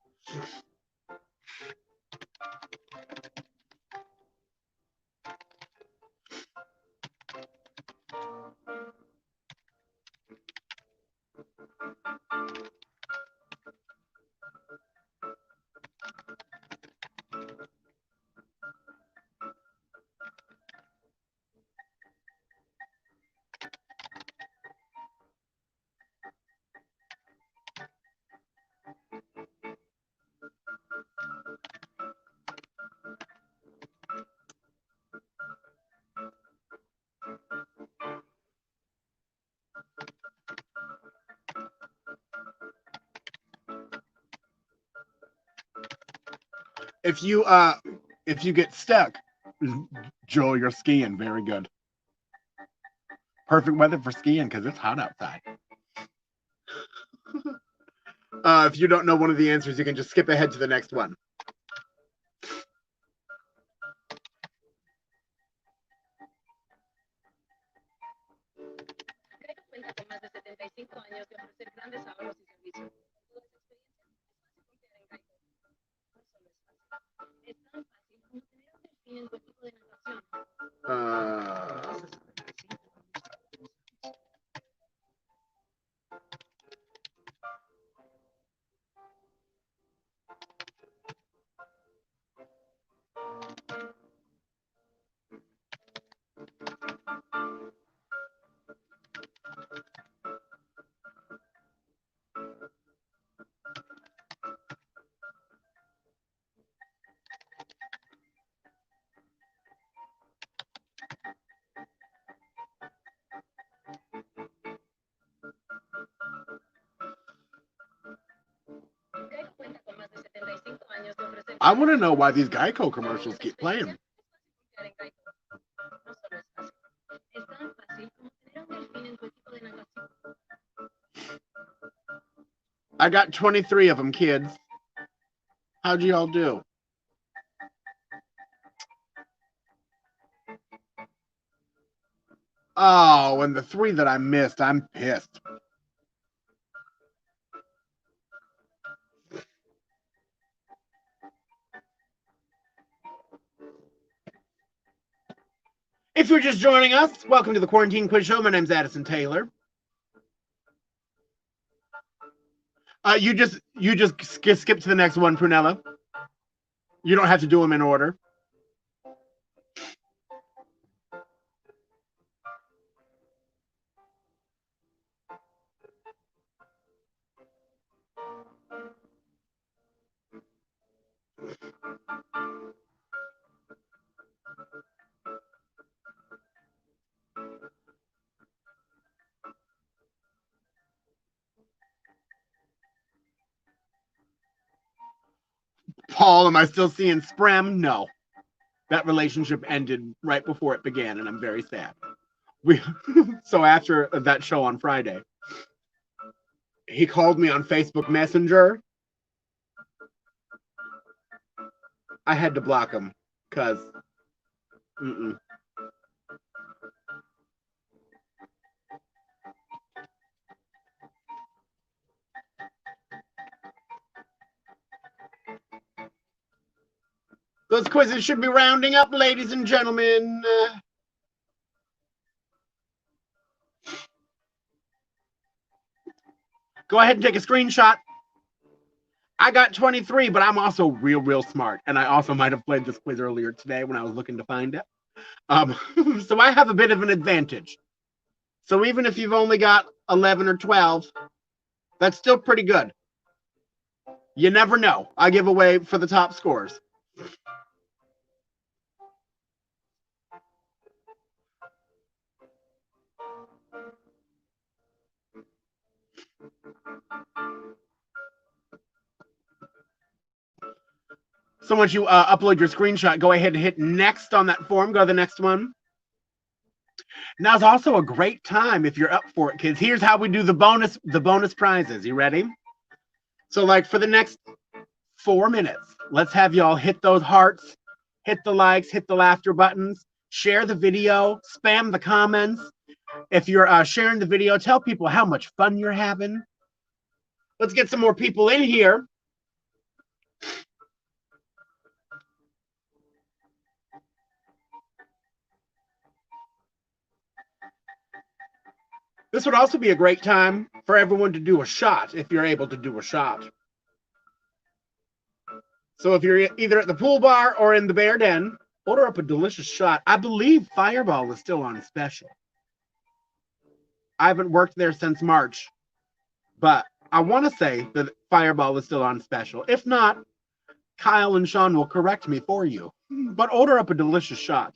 If you get stuck, Joel, you're skiing. Very good. Perfect weather for skiing because it's hot outside. If you don't know one of the answers, you can just skip ahead to the next one. I want to know why these Geico commercials keep playing. I got 23 of them, kids. How'd you all do? Oh, and the 3 that I missed, I'm pissed. If you're just joining us, welcome to the Quarantine Quiz Show. My name's Addison Taylor. You just skip to the next one, Prunella. You don't have to do them in order. Paul, am I still seeing Sprem? No. That relationship ended right before it began, and I'm very sad. So after that show on Friday, he called me on Facebook Messenger. I had to block him because those quizzes should be rounding up, ladies and gentlemen. Go ahead and take a screenshot. I got 23, but I'm also real smart. And I also might have played this quiz earlier today when I was looking to find it. So I have a bit of an advantage. So even if you've only got 11 or 12, that's still pretty good. You never know. I give away for the top scores. So once you upload your screenshot, go ahead and hit next on that form. Go to the next one. Now's also a great time if you're up for it, kids. Here's how we do the bonus prizes. You ready? So like for the next 4 minutes, let's have y'all hit those hearts, hit the likes, hit the laughter buttons, share the video, spam the comments. If you're sharing the video, tell people how much fun you're having. Let's get some more people in here. This would also be a great time for everyone to do a shot if you're able to do a shot. So if you're either at the pool bar or in the Bear Den, order up a delicious shot. I believe Fireball is still on special. I haven't worked there since March, but I want to say that Fireball is still on special. If not, Kyle and Sean will correct me for you. But order up a delicious shot.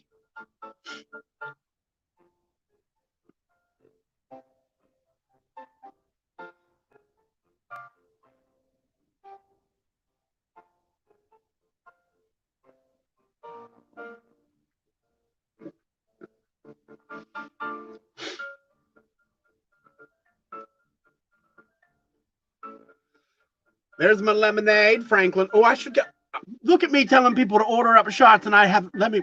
There's my lemonade, Franklin. Oh, I should get. Look at me telling people to order up shots, and I have. Let me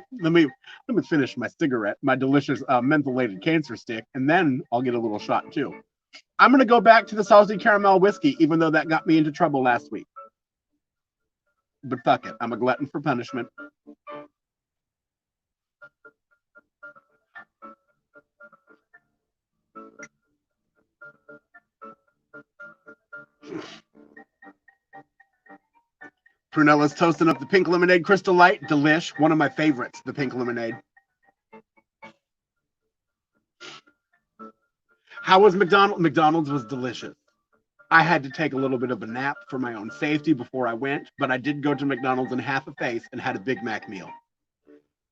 finish my cigarette, my delicious mentholated cancer stick, and then I'll get a little shot too. I'm gonna go back to the salty caramel whiskey, even though that got me into trouble last week. But fuck it, I'm a glutton for punishment. Prunella's toasting up the pink lemonade Crystal Light. Delish. One of my favorites, the pink lemonade. How was McDonald's? McDonald's was delicious. I had to take a little bit of a nap for my own safety before I went, but I did go to McDonald's in half a face and had a Big Mac meal.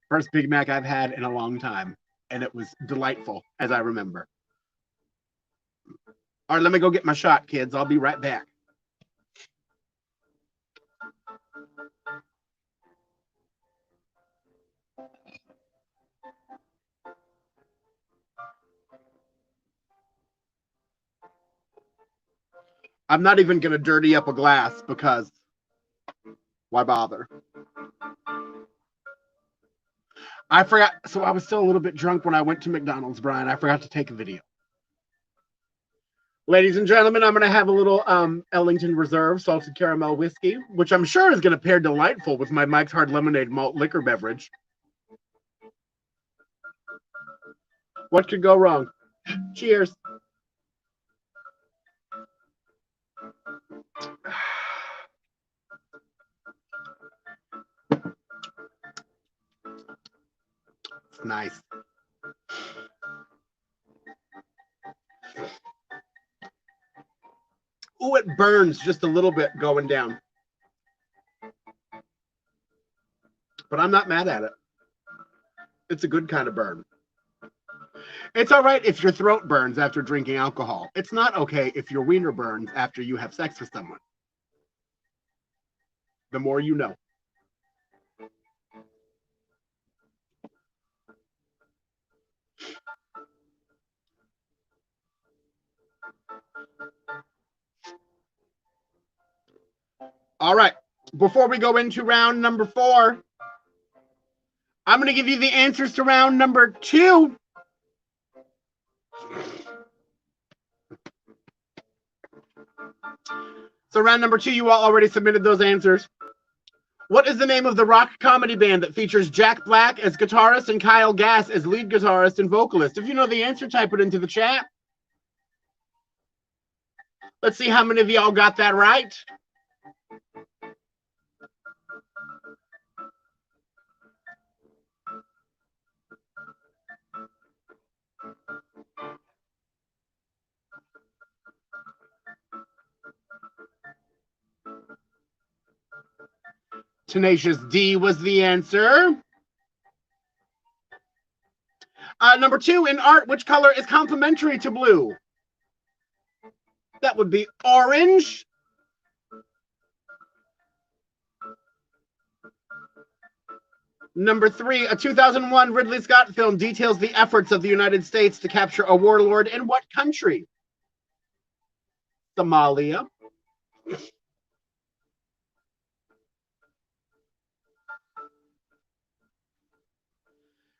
First Big Mac I've had in a long time, and it was delightful, as I remember. All right, let me go get my shot, kids. I'll be right back. I'm not even going to dirty up a glass because why bother? I forgot. So I was still a little bit drunk when I went to McDonald's, Brian. I forgot to take a video. Ladies and gentlemen, I'm going to have a little Ellington Reserve salted caramel whiskey, which I'm sure is going to pair delightful with my Mike's Hard Lemonade malt liquor beverage. What could go wrong? Cheers. It's nice. Oh, it burns just a little bit going down. But I'm not mad at it. It's a good kind of burn. It's all right if your throat burns after drinking alcohol. It's not okay if your wiener burns after you have sex with someone. The more you know. All right. Before we go into round number 4, I'm going to give you the answers to round number 2. So round number 2, you all already submitted those answers. What is the name of the rock comedy band that features Jack Black as guitarist and Kyle Gass as lead guitarist and vocalist? If you know the answer, type it into the chat. Let's see how many of y'all got that right. Tenacious D was the answer. Number 2, in art, which color is complementary to blue? That would be orange. Number 3, a 2001 Ridley Scott film details the efforts of the United States to capture a warlord in what country? Somalia.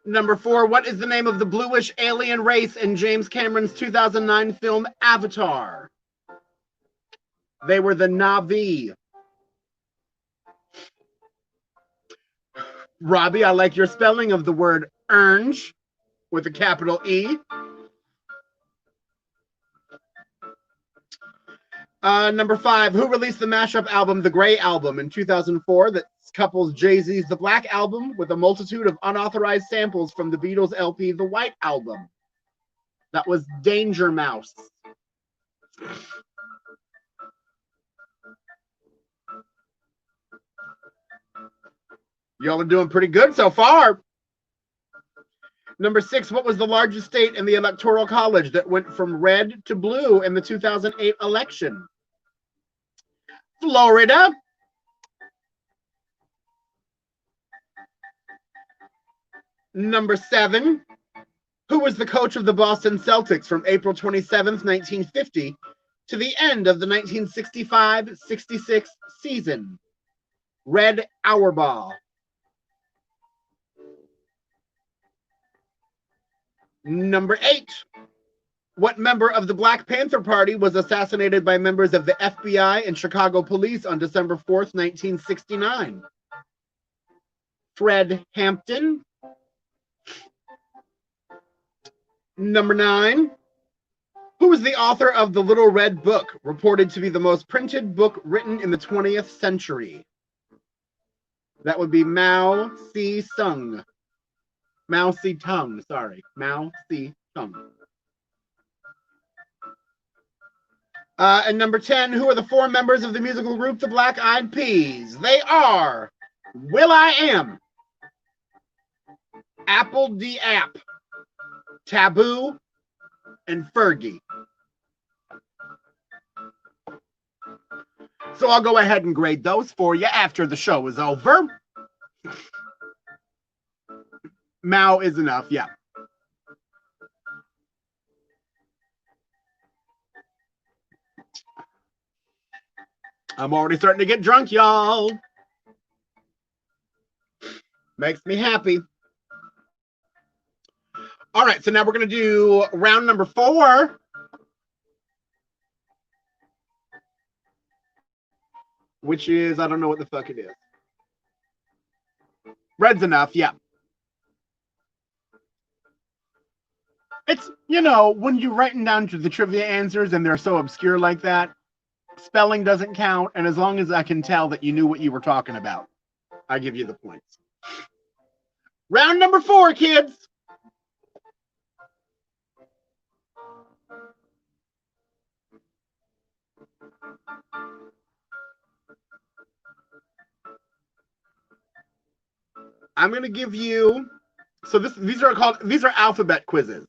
Number 4, what is the name of the bluish alien race in James Cameron's 2009 film Avatar? They were the Na'vi. Robbie, I like your spelling of the word orange with a capital E. Number 5, who released the mashup album The Grey Album in 2004 that couples Jay-Z's The Black Album with a multitude of unauthorized samples from the Beatles LP The White Album? That was Danger Mouse. Y'all are doing pretty good so far. Number 6, what was the largest state in the Electoral College that went from red to blue in the 2008 election? Florida. Number 7, who was the coach of the Boston Celtics from April 27th, 1950 to the end of the 1965-66 season? Red Auerbach. Number 8. What member of the Black Panther Party was assassinated by members of the FBI and Chicago police on December 4th, 1969? Fred Hampton. Number 9. Who was the author of The Little Red Book, reported to be the most printed book written in the 20th century? That would be Mao Zedong. Mao Zedong, sorry. Mao Zedong. And number 10, who are the 4 members of the musical group The Black Eyed Peas? They are will.i.am, Apple D. App, Taboo, and Fergie. So I'll go ahead and grade those for you after the show is over. Mao is enough, yeah. I'm already starting to get drunk, y'all. Makes me happy. All right, so now we're going to do round number 4. Which is, I don't know what the fuck it is. Red's enough, yeah. It's, you know, when you're writing down the trivia answers and they're so obscure like that, spelling doesn't count, and as long as I can tell that you knew what you were talking about, I give you the points. Round number 4, kids. I'm going to give you, so these are alphabet quizzes.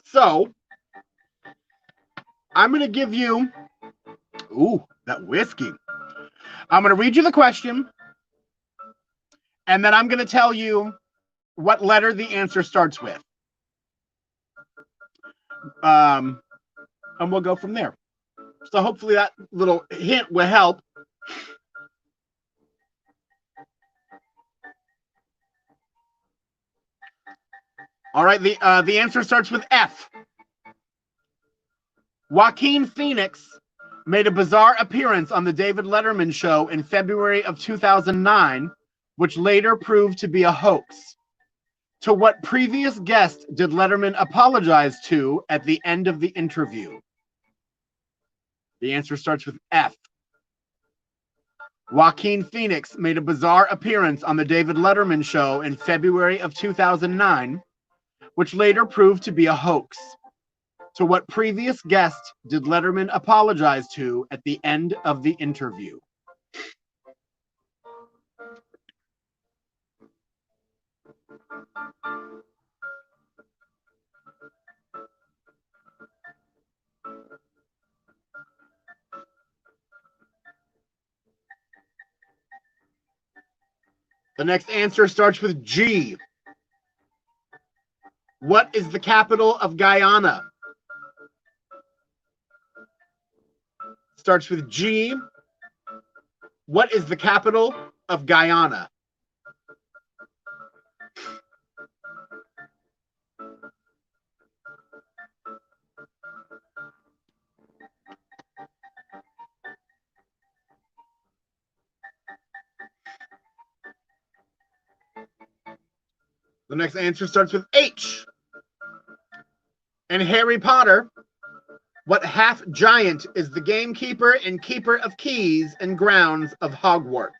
So I'm going to give you, ooh, that whiskey. I'm going to read you the question, and then I'm going to tell you what letter the answer starts with. And we'll go from there. So hopefully that little hint will help. All right, the answer starts with F. Joaquin Phoenix made a bizarre appearance on the David Letterman show in February of 2009, which later proved to be a hoax. To what previous guest did Letterman apologize to at the end of the interview? The answer starts with F. Joaquin Phoenix made a bizarre appearance on the David Letterman show in February of 2009, which later proved to be a hoax. To what previous guest did Letterman apologize to at the end of the interview? The next answer starts with G. What is the capital of Guyana? Starts with G. What is the capital of Guyana? The next answer starts with H. In Harry Potter, what half giant is the gamekeeper and keeper of keys and grounds of Hogwarts?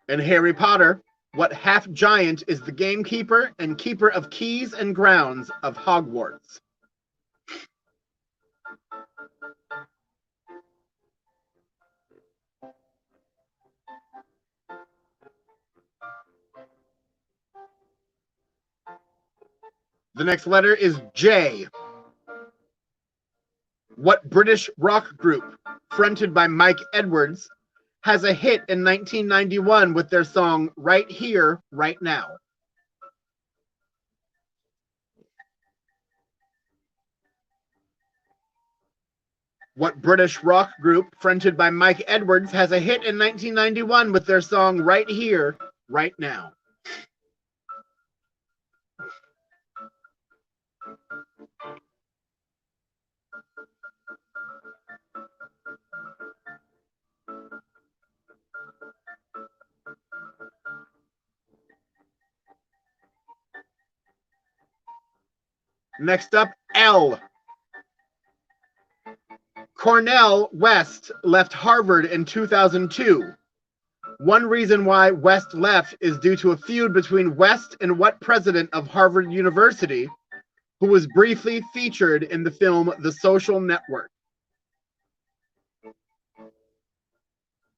In Harry Potter, what half giant is the gamekeeper and keeper of keys and grounds of Hogwarts? The next letter is J. What British rock group, fronted by Mike Edwards, has a hit in 1991 with their song Right Here, Right Now? What British rock group, fronted by Mike Edwards, has a hit in 1991 with their song Right Here, Right Now? Next up, L. Cornel West left Harvard in 2002. One reason why West left is due to a feud between West and what president of Harvard University, who was briefly featured in the film The Social Network.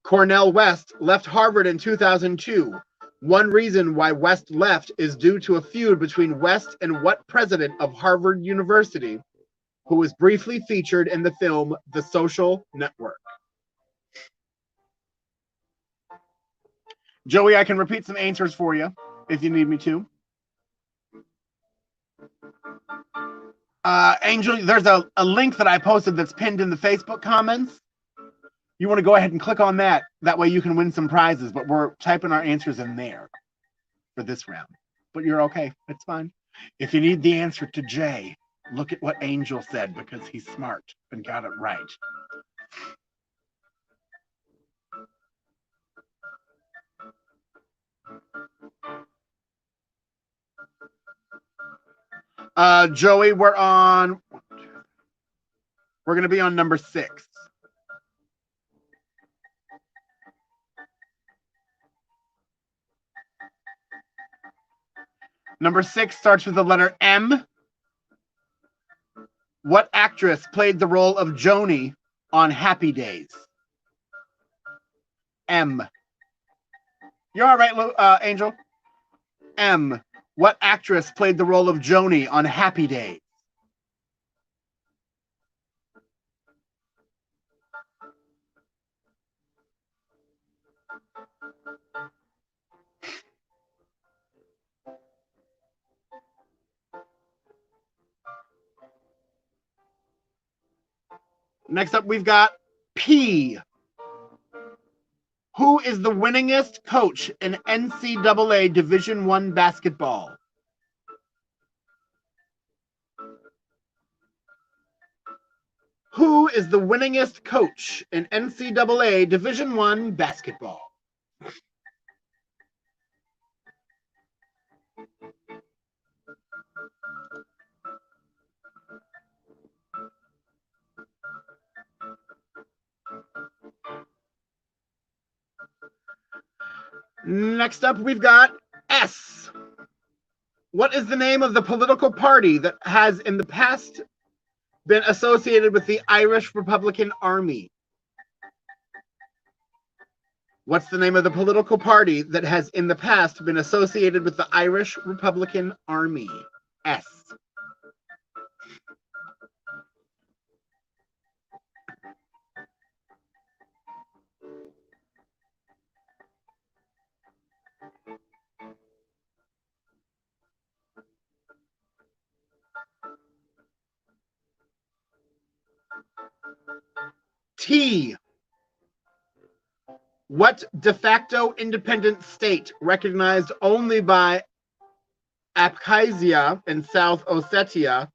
Cornel West left Harvard in 2002. One reason why West left is due to a feud between West and what president of Harvard University, who was briefly featured in the film The Social Network. Joey, I can repeat some answers for you if you need me to. Angel, there's a link that I posted that's pinned in the Facebook comments. You want to go ahead and click on that. That way you can win some prizes, but we're typing our answers in there for this round. But you're okay. It's fine. If you need the answer to J, look at what Angel said because he's smart and got it right. Joey, we're going to be on number 6. Number 6 starts with the letter M. What actress played the role of Joni on Happy Days? M. You're all right, Angel? M. What actress played the role of Joni on Happy Days? Next up, we've got P. Who is the winningest coach in NCAA Division I basketball? Who is the winningest coach in NCAA Division I basketball? Next up, we've got S. What is the name of the political party that has in the past been associated with the Irish Republican Army? What's the name of the political party that has in the past been associated with the Irish Republican Army? S. T. What de facto independent state recognized only by Abkhazia and South Ossetia?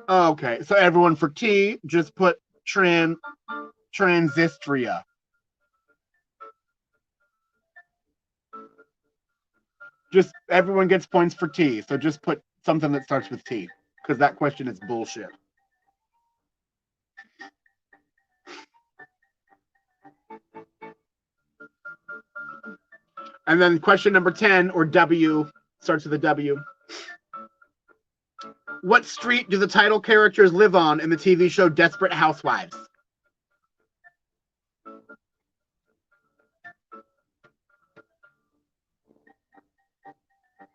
Okay, so everyone for T, just put Transnistria. Just everyone gets points for T, so just put something that starts with T, because that question is bullshit. And then question number 10, or W, starts with a W. What street do the title characters live on in the TV show Desperate Housewives?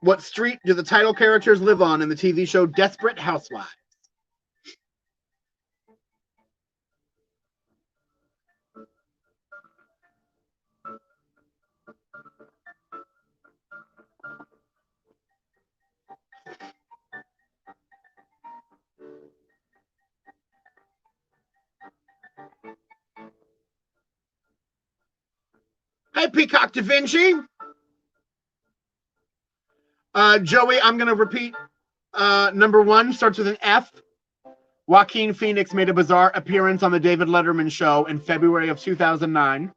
What street do the title characters live on in the TV show Desperate Housewives? Hey, Peacock Da Vinci. Joey, I'm going to repeat. Number 1 starts with an F. Joaquin Phoenix made a bizarre appearance on the David Letterman show in February of 2009,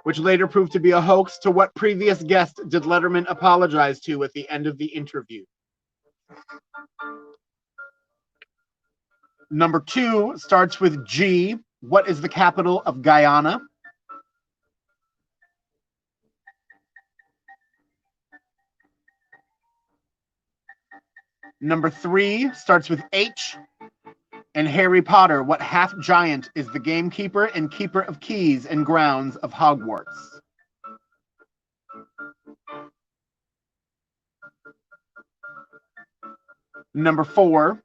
which later proved to be a hoax. To what previous guest did Letterman apologize to at the end of the interview? Number 2 starts with G. What is the capital of Guyana? Number 3 starts with H. In Harry Potter, what half giant is the gamekeeper and keeper of keys and grounds of Hogwarts? Number 4,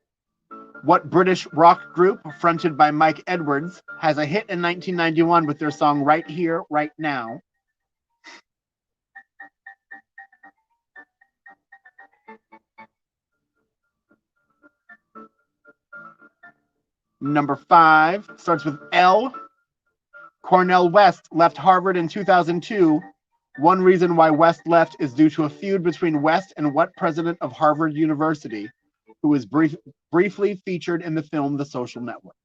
what British rock group fronted by Mike Edwards has a hit in 1991 with their song Right Here, Right Now? Number 5 starts with L. Cornel West left Harvard in 2002. One reason why West left is due to a feud between West and what president of Harvard University, who was briefly featured in the film The Social Network.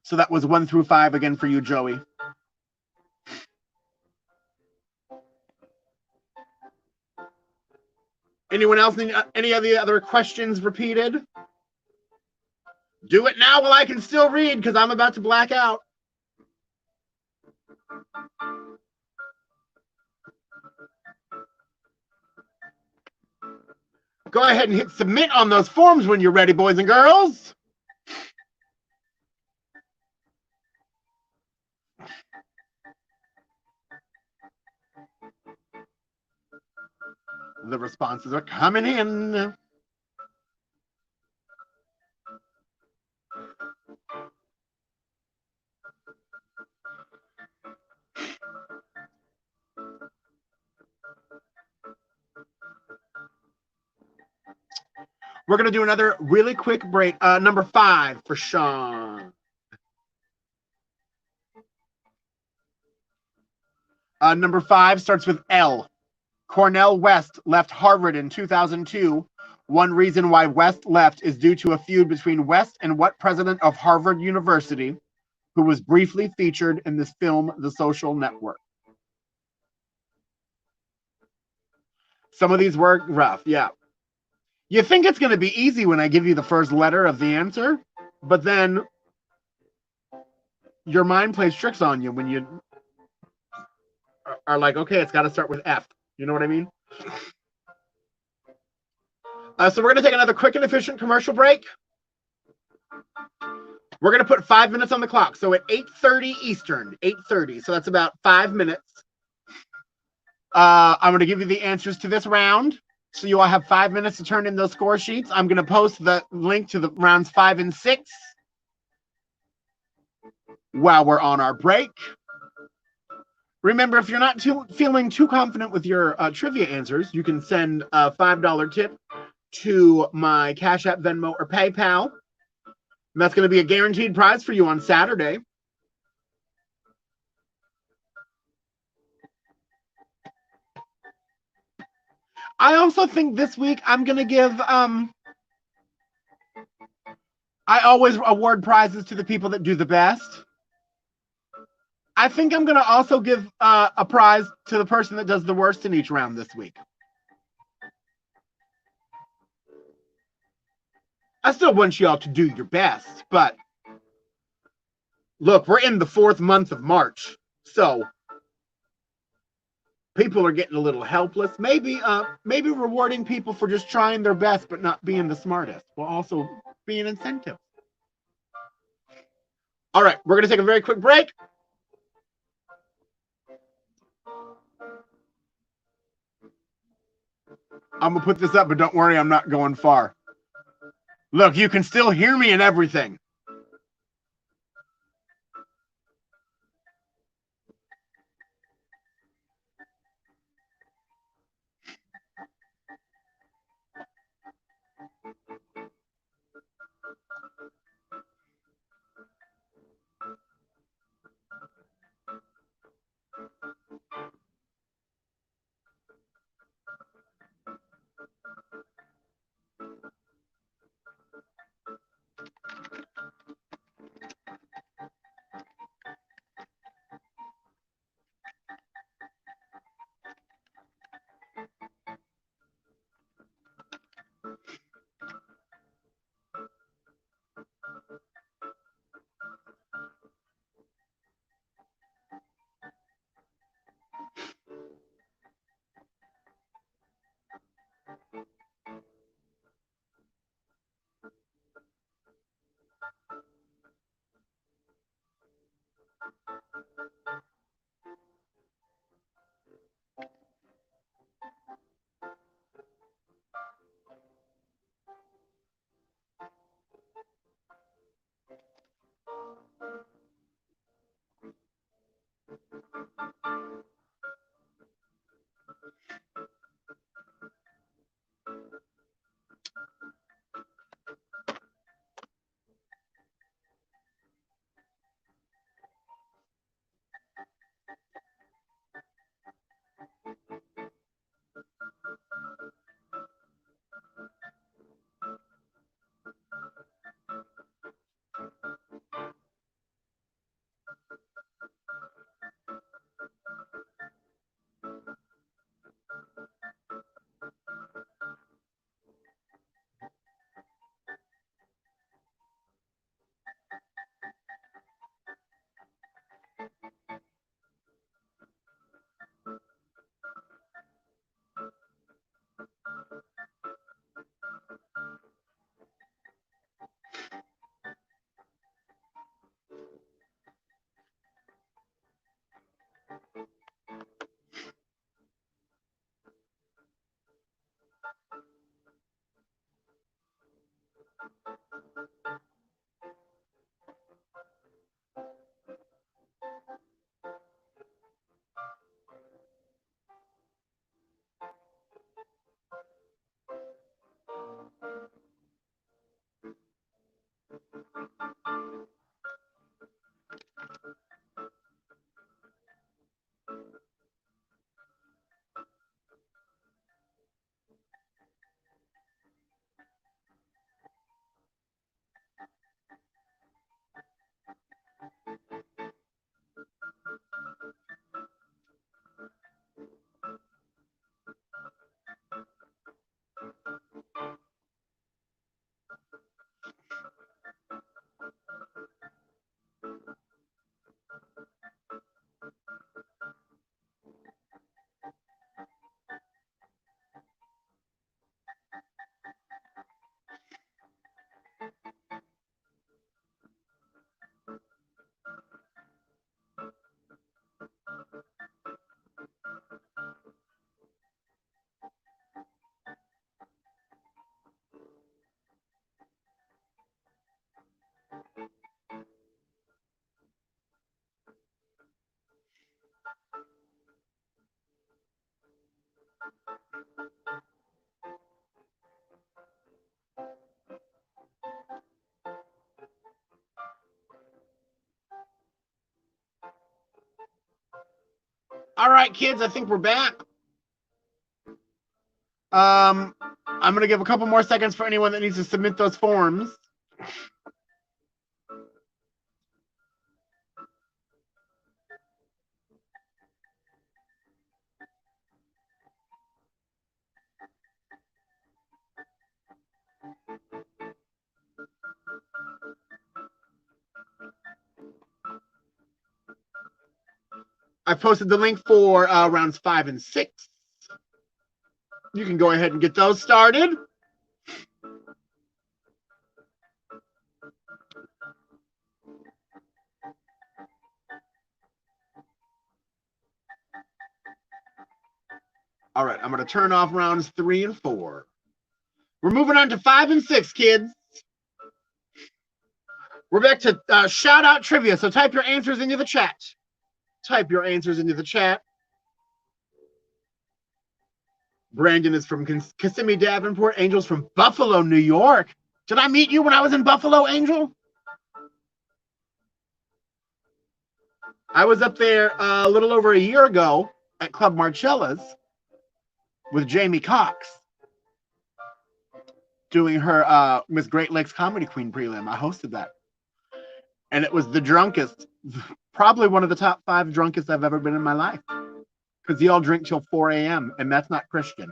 So that was 1 through 5 again for you, Joey. Anyone else need any of the other questions repeated? Do it now while I can still read, because I'm about to black out. Go ahead and hit submit on those forms when you're ready, boys and girls. The responses are coming in. We're going to do another really quick break. Number 5 for Sean. Number 5 starts with L. Cornel West left Harvard in 2002. One reason why West left is due to a feud between West and what president of Harvard University, who was briefly featured in this film, The Social Network. Some of these were rough, yeah. You think it's going to be easy when I give you the first letter of the answer, but then your mind plays tricks on you when you are like, okay, it's got to start with F. You know what I mean? So we're going to take another quick and efficient commercial break. We're going to put 5 minutes on the clock. So at 8:30 Eastern, 8:30. So that's about 5 minutes. I'm going to give you the answers to this round. So you all have 5 minutes to turn in those score sheets. I'm going to post the link to the rounds 5 and 6 while we're on our break. Remember, if you're not feeling too confident with your trivia answers, you can send a $5 tip to my Cash App, Venmo, or PayPal. And that's going to be a guaranteed prize for you on Saturday. I also think this week I'm going to give, I always award prizes to the people that do the best. I think I'm going to also give a prize to the person that does the worst in each round this week. I still want you all to do your best, but look, we're in the 4th month of March, so people are getting a little helpless. Maybe rewarding people for just trying their best but not being the smartest will also be an incentive. All right, we're going to take a very quick break. I'm going to put this up, but don't worry, I'm not going far. Look, you can still hear me and everything. All right, kids, I think we're back. I'm going to give a couple more seconds for anyone that needs to submit those forms. I posted the link for rounds 5 and 6. You can go ahead and get those started. All right, I'm going to turn off rounds 3 and 4. We're moving on to 5 and 6, kids. We're back to shout out trivia. So type your answers into the chat. Type your answers into the chat. Brandon is from Kissimmee, Davenport. Angel's from Buffalo, New York. Did I meet you when I was in Buffalo, Angel? I was up there a little over a year ago at Club Marcella's with Jamie Cox doing her Miss Great Lakes Comedy Queen prelim. I hosted that. And it was the drunkest, probably one of the top 5 drunkest I've ever been in my life. Because y'all drink till 4 a.m. and that's not Christian.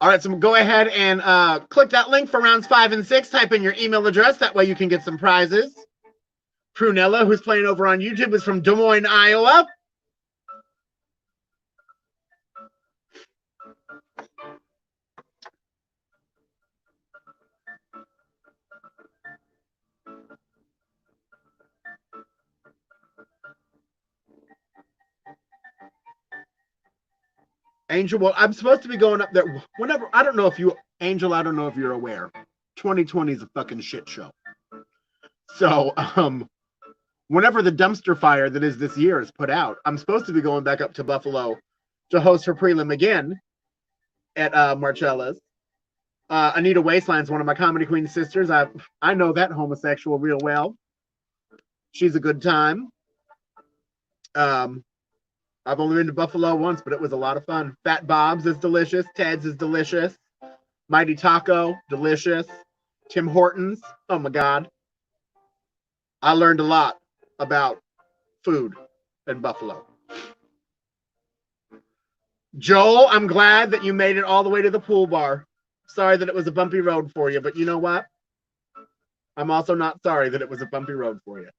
All right, so go ahead and click that link for rounds 5 and 6. Type in your email address. That way you can get some prizes. Prunella, who's playing over on YouTube, is from Des Moines, Iowa. Angel, well, I'm supposed to be going up there whenever. I don't know if you, Angel, I don't know if you're aware. 2020 is a fucking shit show. So, whenever the dumpster fire that is this year is put out, I'm supposed to be going back up to Buffalo to host her prelim again at Marcella's. Anita Wasteland's one of my Comedy Queen sisters. I know that homosexual real well. She's a good time. I've only been to Buffalo once, but it was a lot of fun. Fat Bob's is delicious. Ted's is delicious. Mighty Taco, delicious. Tim Hortons, oh my God. I learned a lot about food in Buffalo. Joel, I'm glad that you made it all the way to the pool bar. Sorry that it was a bumpy road for you, but you know what? I'm also not sorry that it was a bumpy road for you.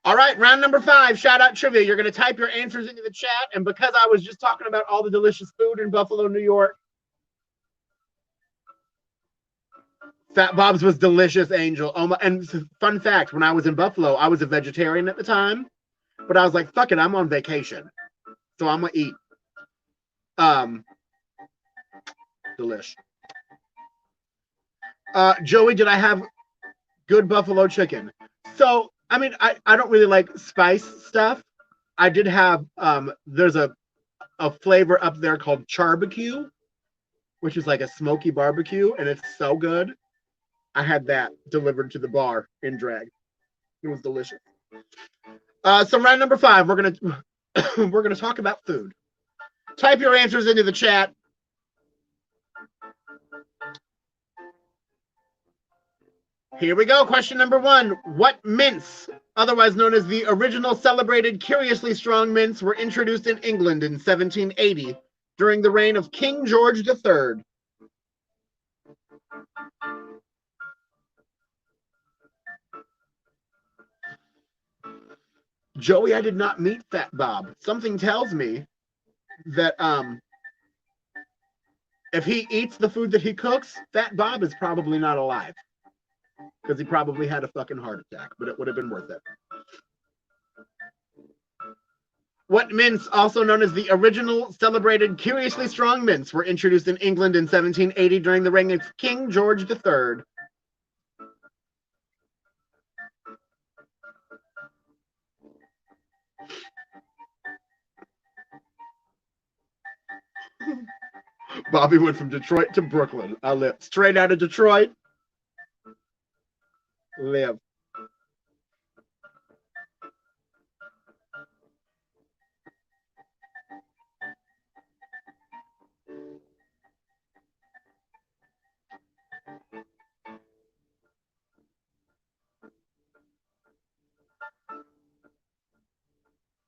All right, round number 5, shout out trivia. You're going to type your answers into the chat. And because I was just talking about all the delicious food in Buffalo, New York, Fat Bob's was delicious, Angel. Oh my, and fun fact, when I was in Buffalo, I was a vegetarian at the time, but I was like, fuck it, I'm on vacation. So I'm going to eat. Delish. Joey, did I have good buffalo chicken? So, I mean, I don't really like spice stuff. I did have, there's a flavor up there called charbecue, which is like a smoky barbecue, and it's so good. I had that delivered to the bar in drag. It was delicious. So round number 5, we're gonna talk about food. Type your answers into the chat. Here we go. Question number 1. What mints, otherwise known as the original celebrated curiously strong mints, were introduced in England in 1780 during the reign of King George III? Joey, I did not meet Fat Bob. Something tells me that if he eats the food that he cooks, Fat Bob is probably not alive. Because he probably had a fucking heart attack, but it would have been worth it. What mints, also known as the original celebrated curiously strong mints, were introduced in England in 1780 during the reign of King George III? Bobby went from Detroit to Brooklyn. I live straight out of Detroit. Live.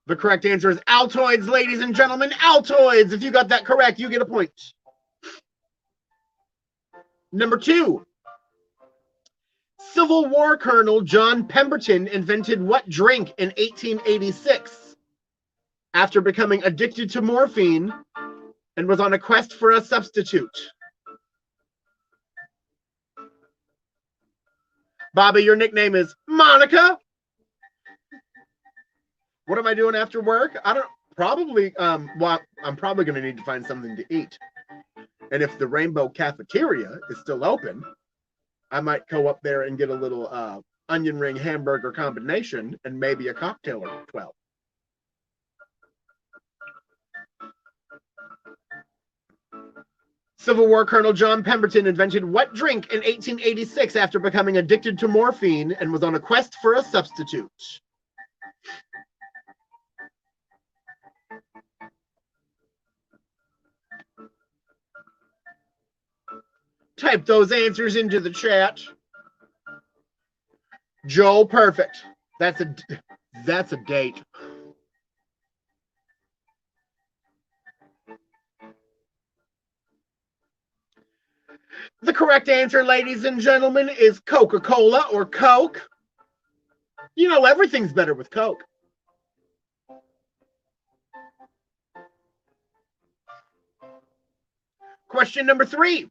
The correct answer is Altoids, ladies and gentlemen. Altoids. If you got that correct, you get a point. Number 2. Civil War Colonel John Pemberton invented what drink in 1886 after becoming addicted to morphine and was on a quest for a substitute? Bobby, your nickname is Monica. What am I doing after work? I don't probably well, I'm probably going to need to find something to eat. And if the Rainbow Cafeteria is still open, I might go up there and get a little onion ring hamburger combination and maybe a cocktail or 12. Civil War Colonel John Pemberton invented what drink in 1886 after becoming addicted to morphine and was on a quest for a substitute? Type those answers into the chat. Joel, perfect. That's a date. The correct answer, ladies and gentlemen, is Coca-Cola or Coke. You know, everything's better with Coke. Question number 3.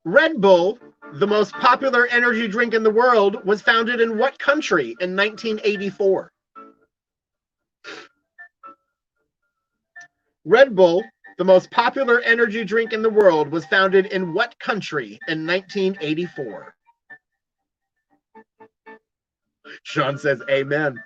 Red Bull, the most popular energy drink in the world, was founded in what country in 1984? Red Bull, the most popular energy drink in the world, was founded in what country in 1984? Sean says amen.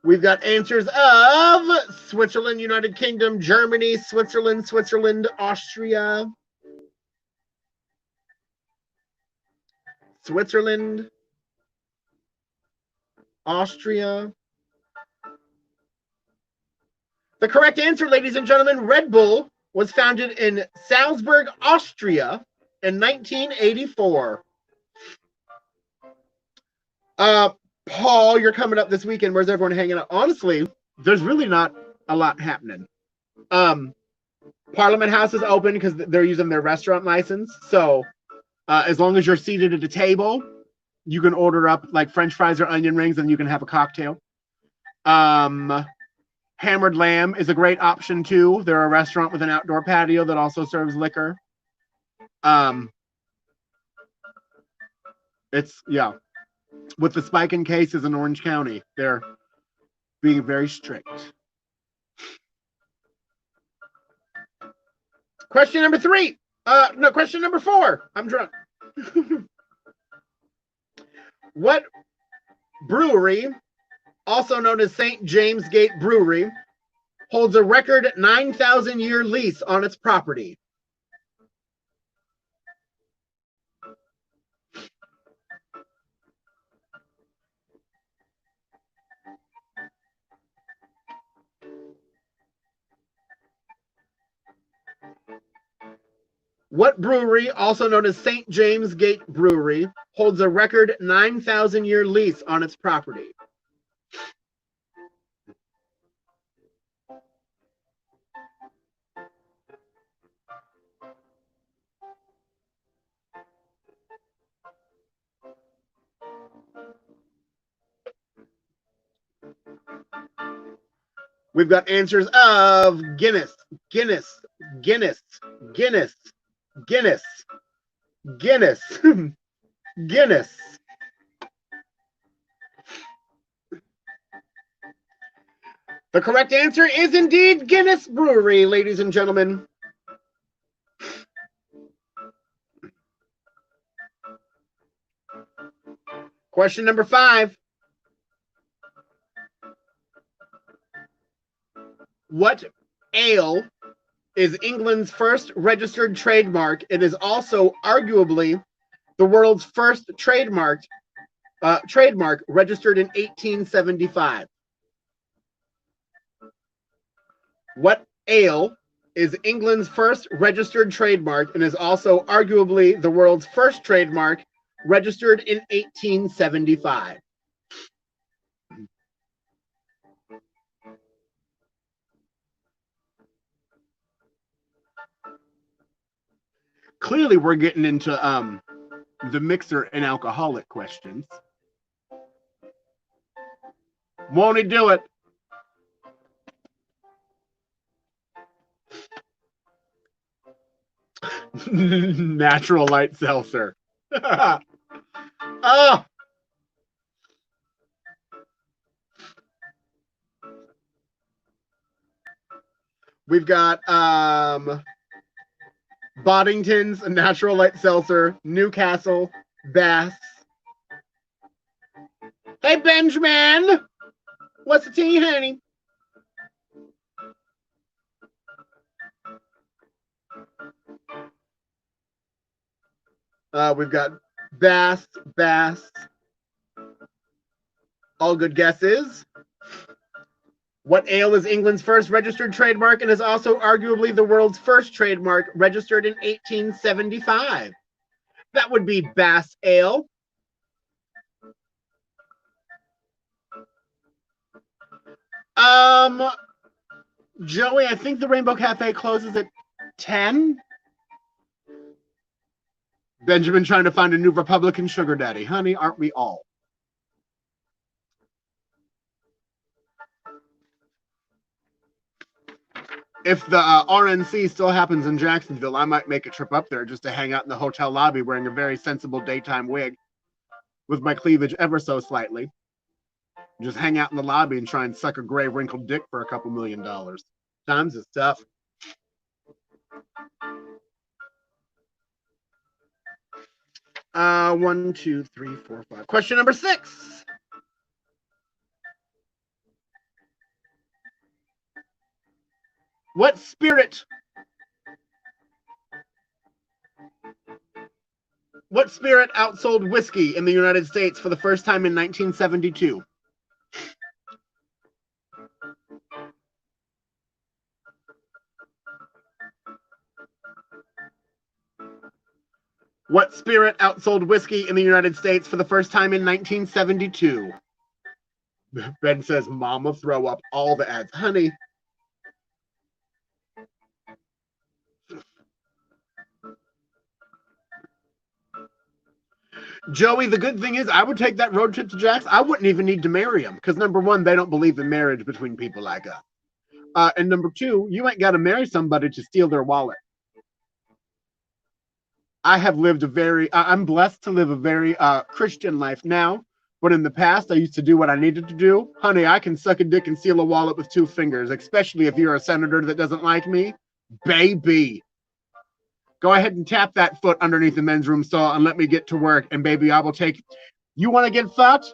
We've got answers of Switzerland, United Kingdom, Germany, Switzerland, Austria. Switzerland, Austria. The correct answer, ladies and gentlemen, Red Bull was founded in Salzburg, Austria in 1984. Paul, you're coming up this weekend. Where's everyone hanging out? Honestly, there's really not a lot happening. Parliament House is open because they're using their restaurant license. So as long as you're seated at a table, you can order up like French fries or onion rings and you can have a cocktail. Hammered Lamb is a great option too. They're a restaurant with an outdoor patio that also serves liquor. It's, yeah. With the spike in cases in Orange County, they're being very strict. Question number 3. No, question number 4. I'm drunk. What brewery, also known as St. James Gate Brewery, holds a record 9,000-year lease on its property? What brewery, also known as St. James Gate Brewery, holds a record 9,000-year lease on its property? We've got answers of Guinness, Guinness, Guinness, Guinness, Guinness, Guinness, Guinness. The correct answer is indeed Guinness Brewery, ladies and gentlemen. Question number 5. What ale is England's first registered trademark and is also arguably the world's first trademark registered in 1875? What ale is England's first registered trademark and is also arguably the world's first trademark registered in 1875? Clearly, we're getting into the mixer and alcoholic questions. Won't he do it? Natural Light Seltzer. Oh. We've got Boddington's, Natural Light Seltzer, Newcastle, Bass. Hey, Benjamin. What's the tea, honey? We've got Bass. All good guesses. What ale is England's first registered trademark and is also arguably the world's first trademark registered in 1875? That would be Bass Ale. Joey, I think the Rainbow Cafe closes at 10. Benjamin trying to find a new Republican sugar daddy. Honey, aren't we all? If the RNC still happens in Jacksonville, I might make a trip up there just to hang out in the hotel lobby wearing a very sensible daytime wig with my cleavage ever so slightly. Just hang out in the lobby and try and suck a gray wrinkled dick for a couple $1 million. Times is tough. One, two, three, four, five. Question number 6. What spirit outsold whiskey in the United States for the first time in 1972? What spirit outsold whiskey in the United States for the first time in 1972? Ben says, Mama, throw up all the ads. Honey. Joey, the good thing is I would take that road trip to Jack's. I wouldn't even need to marry him because, number one, they don't believe in marriage between people like us. And number two, you ain't got to marry somebody to steal their wallet. I have lived I'm blessed to live a very Christian life now. But in the past, I used to do what I needed to do. Honey, I can suck a dick and steal a wallet with 2 fingers, especially if you're a senator that doesn't like me. Baby. Go ahead and tap that foot underneath the men's room stall and let me get to work. And baby, I will take. You want to get fucked?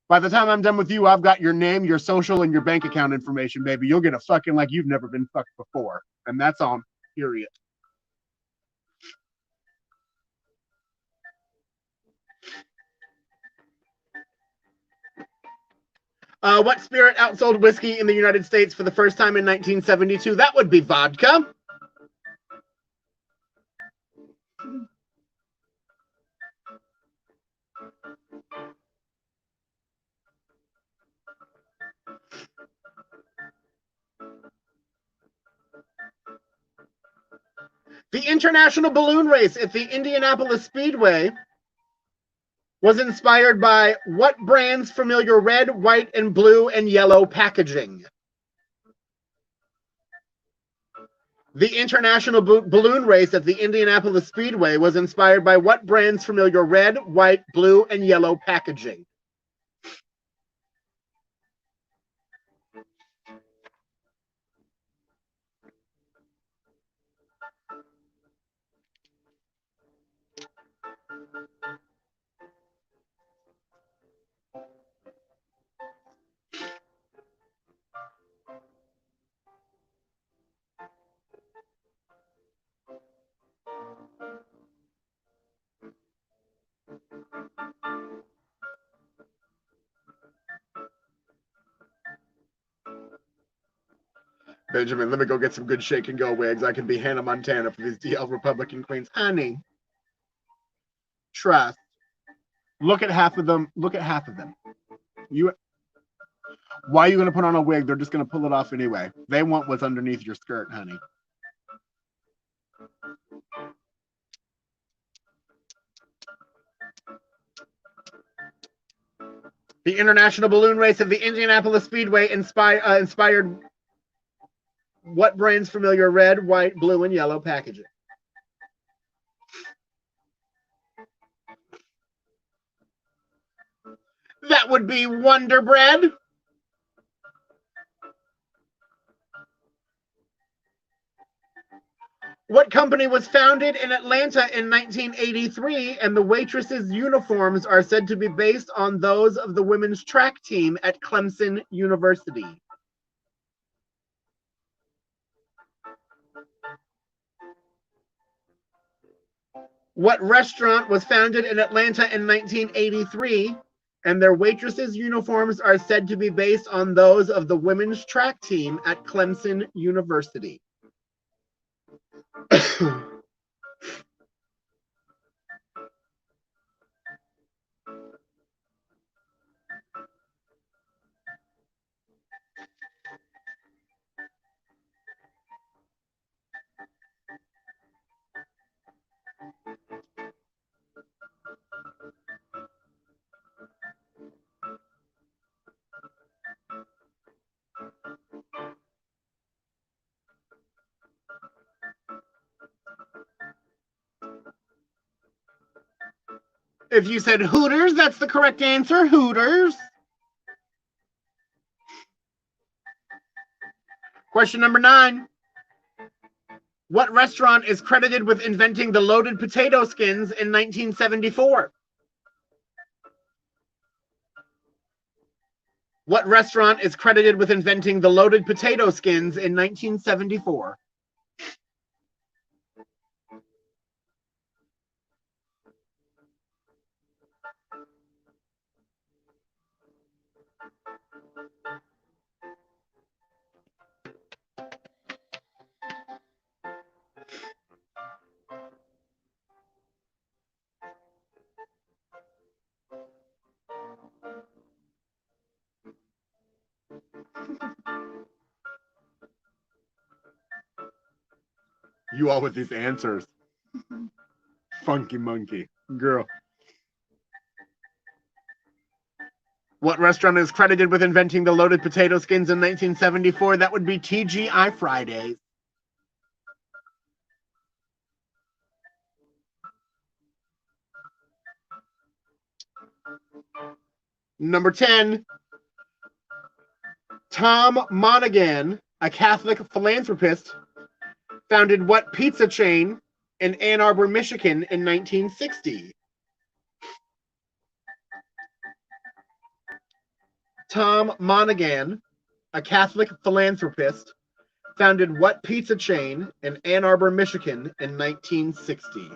By the time I'm done with you, I've got your name, your social, and your bank account information, baby. You'll get a fucking like you've never been fucked before. And that's on, period. What spirit outsold whiskey in the United States for the first time in 1972? That would be vodka. The International Balloon Race at the Indianapolis Speedway was inspired by what brand's familiar red, white, and blue and yellow packaging? The International Balloon Race at the Indianapolis Speedway was inspired by what brand's familiar red, white, blue, and yellow packaging? Benjamin, let me go get some good shake and go wigs. I can be Hannah Montana for these DL Republican queens. Honey, trust. Look at half of them. Look at half of them. Why are you going to put on a wig? They're just going to pull it off anyway. They want what's underneath your skirt, honey. The International Balloon Race of the Indianapolis Speedway inspired what brand's familiar red, white, blue, and yellow packaging? That would be Wonder Bread. What company was founded in Atlanta in 1983 and the waitresses' uniforms are said to be based on those of the women's track team at Clemson University? What restaurant was founded in Atlanta in 1983 and their waitresses' uniforms are said to be based on those of the women's track team at Clemson University? If you said Hooters, that's the correct answer. Hooters. Question number 9. What restaurant is credited with inventing the loaded potato skins in 1974? What restaurant is credited with inventing the loaded potato skins in 1974? You all with these answers. Funky monkey. Girl. What restaurant is credited with inventing the loaded potato skins in 1974? That would be TGI Fridays. Number 10. Tom Monaghan, a Catholic philanthropist, founded what pizza chain in Ann Arbor, Michigan in 1960? Tom Monaghan, a Catholic philanthropist, founded what pizza chain in Ann Arbor, Michigan in 1960?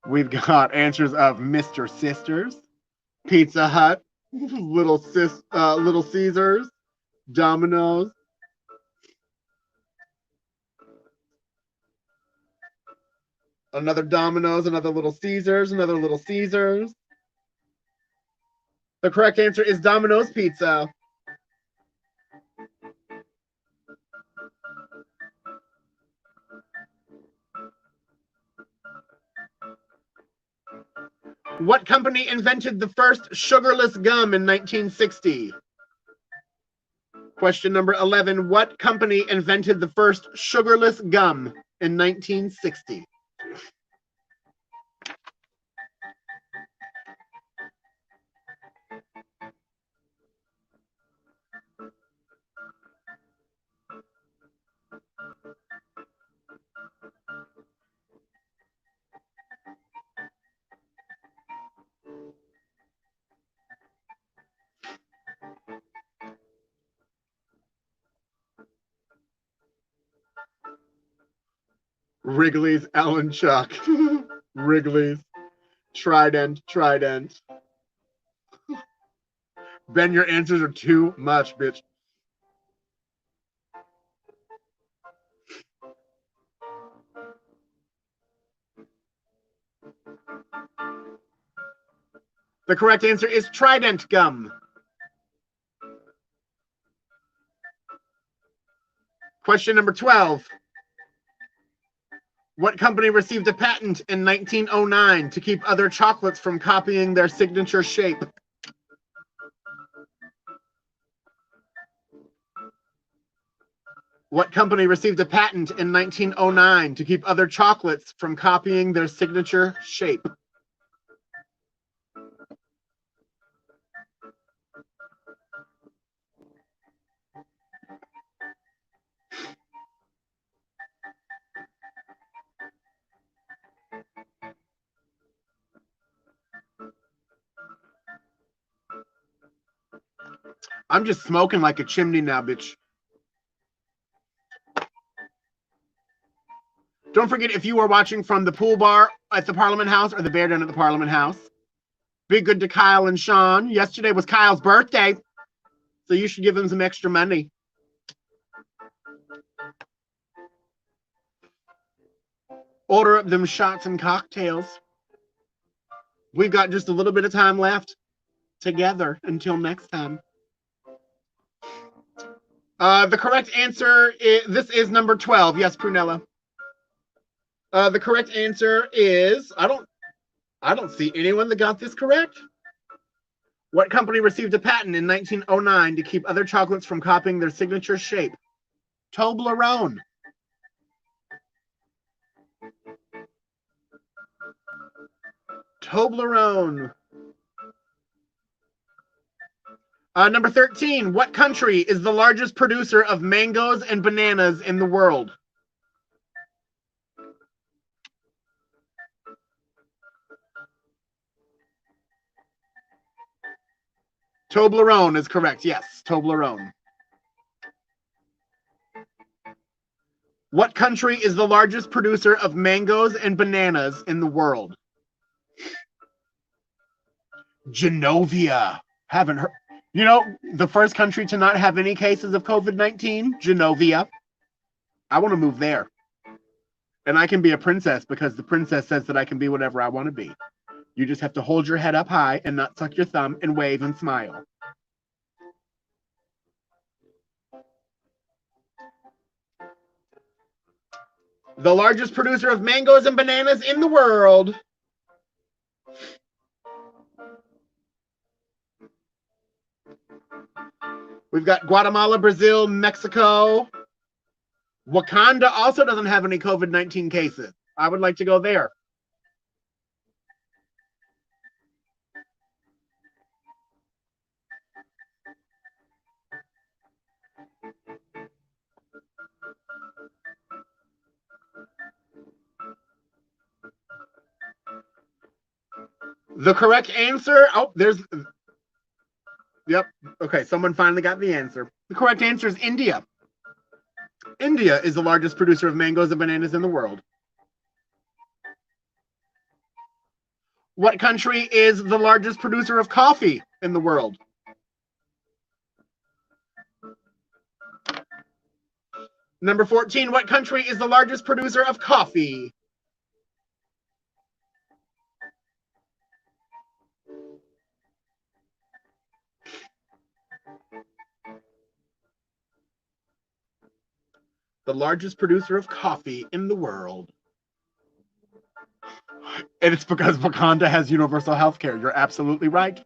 We've got answers of Mr. Sisters, Pizza Hut, Little Caesars, Domino's. Another Domino's, another Little Caesars, another Little Caesars. The correct answer is Domino's Pizza. What company invented the first sugarless gum in 1960? Question number 11. What company invented the first sugarless gum in 1960? Wrigley's, Ellen Chuck. Wrigley's, Trident. Ben, your answers are too much, bitch. The correct answer is Trident gum. Question number 12. What company received a patent in 1909 to keep other chocolates from copying their signature shape? What company received a patent in 1909 to keep other chocolates from copying their signature shape? I'm just smoking like a chimney now, bitch. Don't forget, if you are watching from the pool bar at the Parliament House or the Bear Den at the Parliament House, be good to Kyle and Sean. Yesterday was Kyle's birthday, so you should give him some extra money. Order up them shots and cocktails. We've got just a little bit of time left together until next time. The correct answer is, this is number 12. Yes, Prunella. The correct answer is, I don't see anyone that got this correct. What company received a patent in 1909 to keep other chocolates from copying their signature shape? Toblerone. Toblerone. Number 13. What country is the largest producer of mangoes and bananas in the world? Toblerone is correct. Yes, Toblerone. What country is the largest producer of mangoes and bananas in the world? Genovia. Haven't heard. You know, the first country to not have any cases of COVID-19, Genovia. I want to move there. And I can be a princess because the princess says that I can be whatever I want to be. You just have to hold your head up high and not suck your thumb and wave and smile. The largest producer of mangoes and bananas in the world. We've got Guatemala, Brazil, Mexico. Wakanda also doesn't have any COVID-19 cases. I would like to go there. The correct answer, yep, okay, someone finally got the answer. The correct answer is India. India is the largest producer of mangoes and bananas in the world. What country is the largest producer of coffee in the world? Number 14, what country is the largest producer of coffee? The largest producer of coffee in the world. And it's because Wakanda has universal health care. You're absolutely right.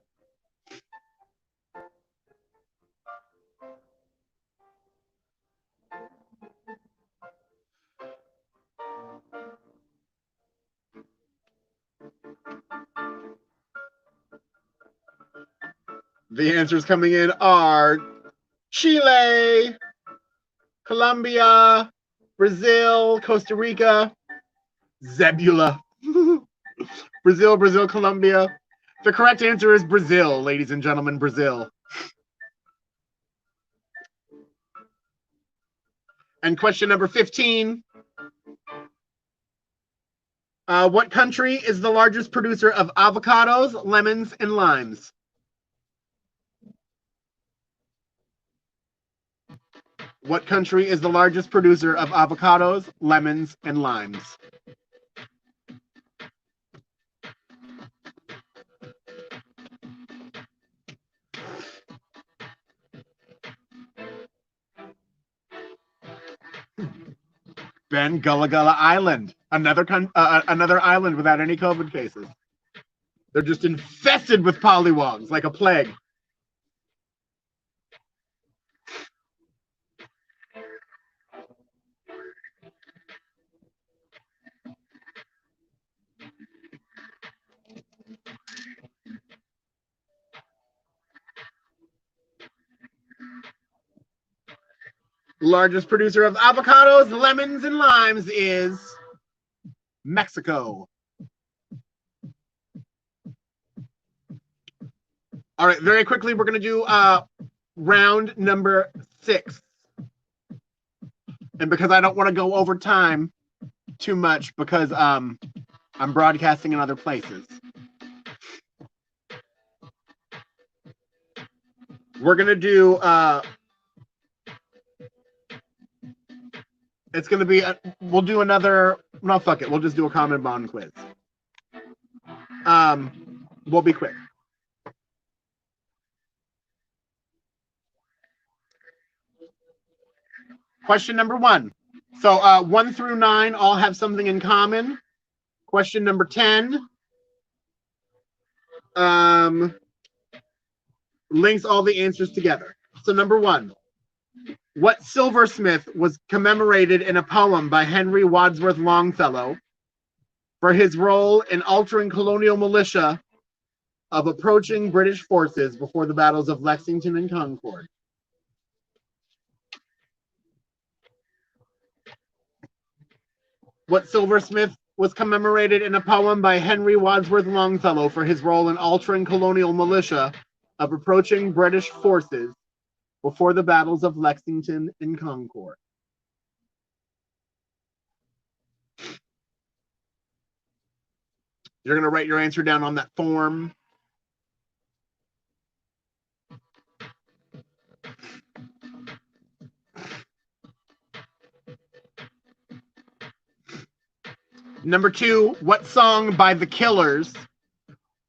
The answers coming in are Chile, Colombia, Brazil, Costa Rica, Zebula. Brazil, Colombia. The correct answer is Brazil, ladies and gentlemen, Brazil. And question number 15. What country is the largest producer of avocados, lemons, and limes? What country is the largest producer of avocados, lemons, and limes? Ben Gullah Island, another island without any COVID cases. They're just infested with pollywogs like a plague. Largest producer of avocados, lemons, and limes is Mexico. All right, very quickly, we're going to do round number 6. And because I don't want to go over time too much because I'm broadcasting in other places. We're going to do it's going to be, we'll do another, no, fuck it. We'll just do a common bond quiz. We'll be quick. Question number 1. So 1 through 9 all have something in common. Question number 10 links all the answers together. So number 1. What silversmith was commemorated in a poem by Henry Wadsworth Longfellow for his role in altering colonial militia of approaching British forces before the battles of Lexington and Concord? What silversmith was commemorated in a poem by Henry Wadsworth Longfellow for his role in altering colonial militia of approaching British forces before the battles of Lexington and Concord? You're going to write your answer down on that form. Number 2, what song by The Killers,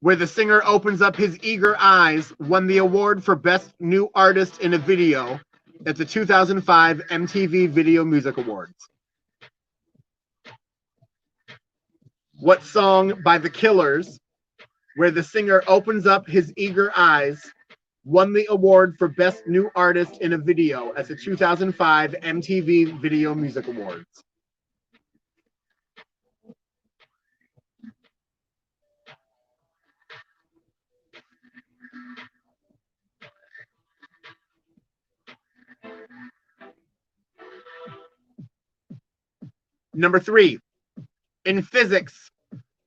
where the singer opens up his eager eyes, won the award for Best New Artist in a Video at the 2005 MTV Video Music Awards? What song by The Killers, where the singer opens up his eager eyes, won the award for Best New Artist in a Video at the 2005 MTV Video Music Awards? Number 3, in physics,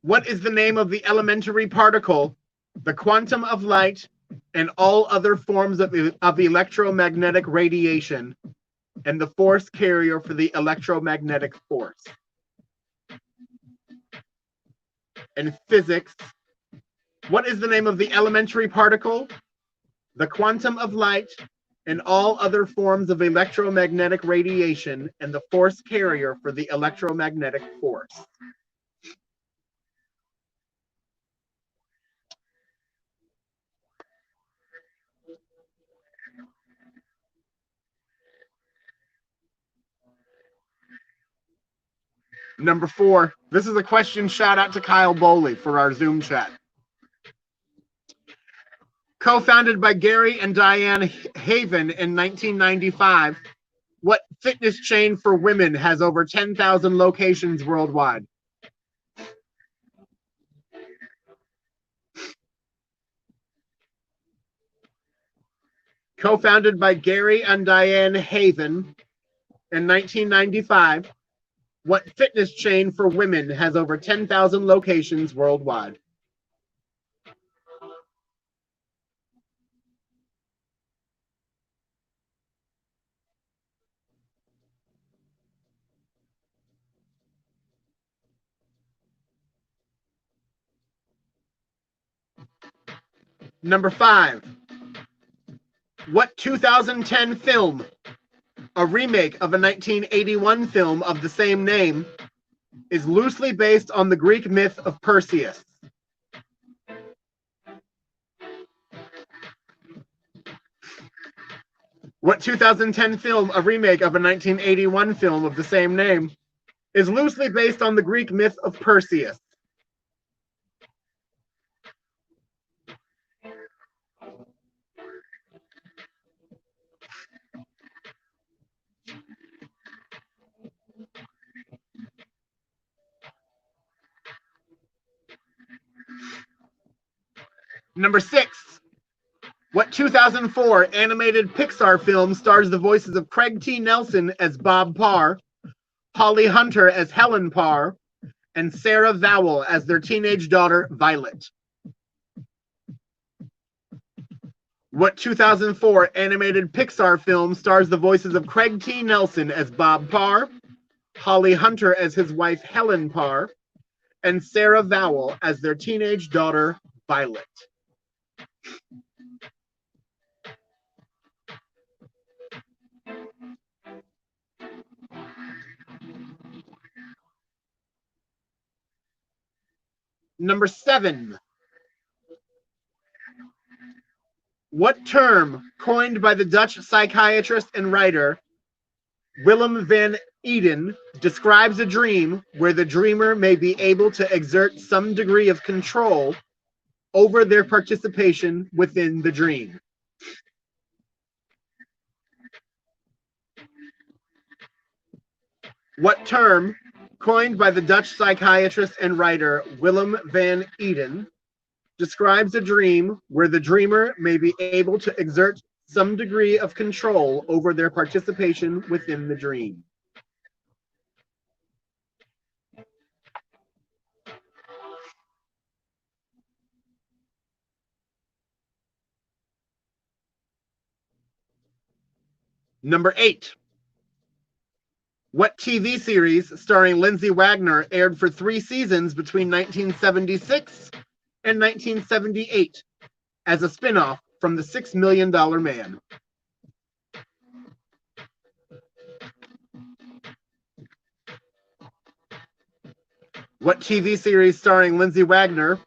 what is the name of the elementary particle, the quantum of light, and all other forms of electromagnetic radiation, and the force carrier for the electromagnetic force? In physics, what is the name of the elementary particle, the quantum of light, and all other forms of electromagnetic radiation, and the force carrier for the electromagnetic force? Number 4, this is a question shout out to Kyle Bowley for our Zoom chat. Co-founded by Gary and Diane Haven in 1995, what fitness chain for women has over 10,000 locations worldwide? Co-founded by Gary and Diane Haven in 1995, what fitness chain for women has over 10,000 locations worldwide? Number 5, what 2010 film, a remake of a 1981 film of the same name, is loosely based on the Greek myth of Perseus? What 2010 film, a remake of a 1981 film of the same name, is loosely based on the Greek myth of Perseus? Number 6, what 2004 animated Pixar film stars the voices of Craig T. Nelson as Bob Parr, Holly Hunter as Helen Parr, and Sarah Vowell as their teenage daughter, Violet? What 2004 animated Pixar film stars the voices of Craig T. Nelson as Bob Parr, Holly Hunter as his wife, Helen Parr, and Sarah Vowell as their teenage daughter, Violet? Number 7, what term, coined by the Dutch psychiatrist and writer Willem van Eden, describes a dream where the dreamer may be able to exert some degree of control over their participation within the dream? What term, coined by the Dutch psychiatrist and writer Willem van Eden, describes a dream where the dreamer may be able to exert some degree of control over their participation within the dream? Number 8. What TV series starring Lindsay Wagner aired for 3 seasons between 1976 and 1978 as a spin-off from The $6 Million Man? What TV series starring Lindsay Wagner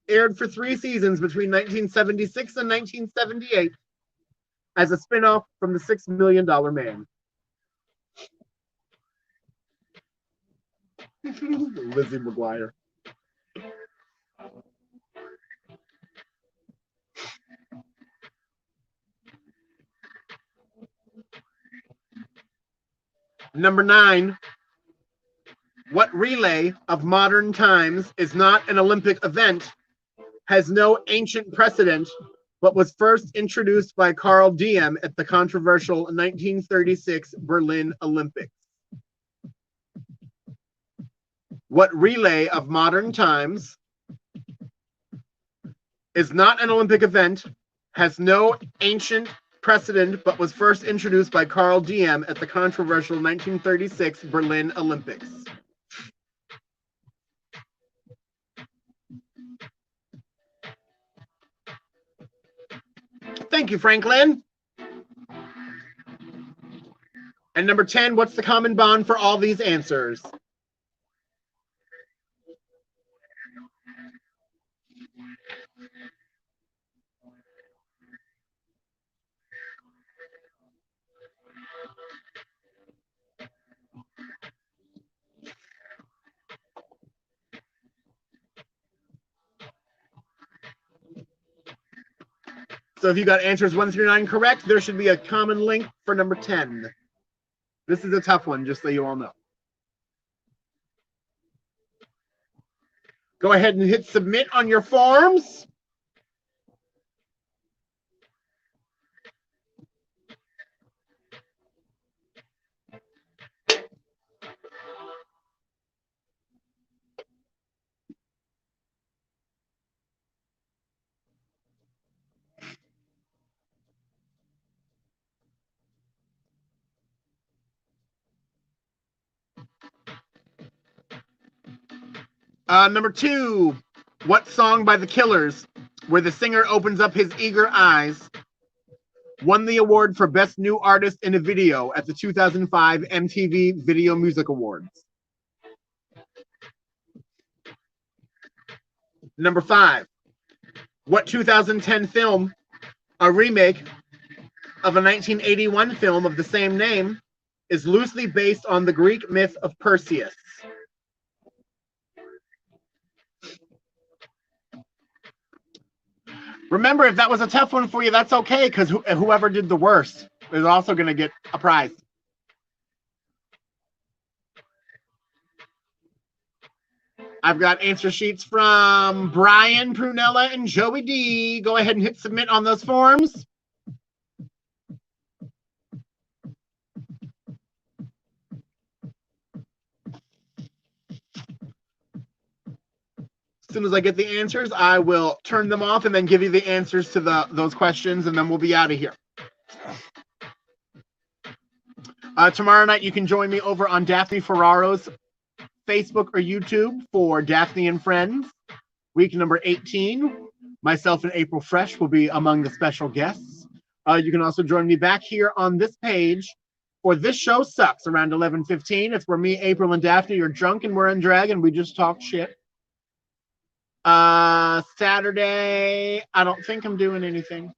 aired for 3 seasons between 1976 and 1978 as a spin-off from The $6 Million Man? Lizzie McGuire. Number 9. What relay of modern times is not an Olympic event, has no ancient precedent, but was first introduced by Carl Diem at the controversial 1936 Berlin Olympics? What relay of modern times is not an Olympic event, has no ancient precedent, but was first introduced by Carl Diem at the controversial 1936 Berlin Olympics? Thank you, Franklin. And number 10, what's the common bond for all these answers? So if you got answers 1 through 9 correct, there should be a common link for number 10. This is a tough one, just so you all know. Go ahead and hit submit on your forms. Number 2, what song by The Killers, where the singer opens up his eager eyes, won the award for Best New Artist in a Video at the 2005 MTV Video Music Awards? Number 5, what 2010 film, a remake of a 1981 film of the same name, is loosely based on the Greek myth of Perseus? Remember, if that was a tough one for you, that's okay, because whoever did the worst is also going to get a prize. I've got answer sheets from Brian, Prunella, and Joey D. Go ahead and hit submit on those forms. As soon as I get the answers, I will turn them off and then give you the answers to those questions, and then we'll be out of here. Tomorrow night, you can join me over on Daphne Ferraro's Facebook or YouTube for Daphne and Friends, week number 18. Myself and April Fresh will be among the special guests. You can also join me back here on this page for This Show Sucks around 11:15. It's where me, April, and Daphne are drunk and we're in drag and we just talk shit. Saturday, I don't think I'm doing anything.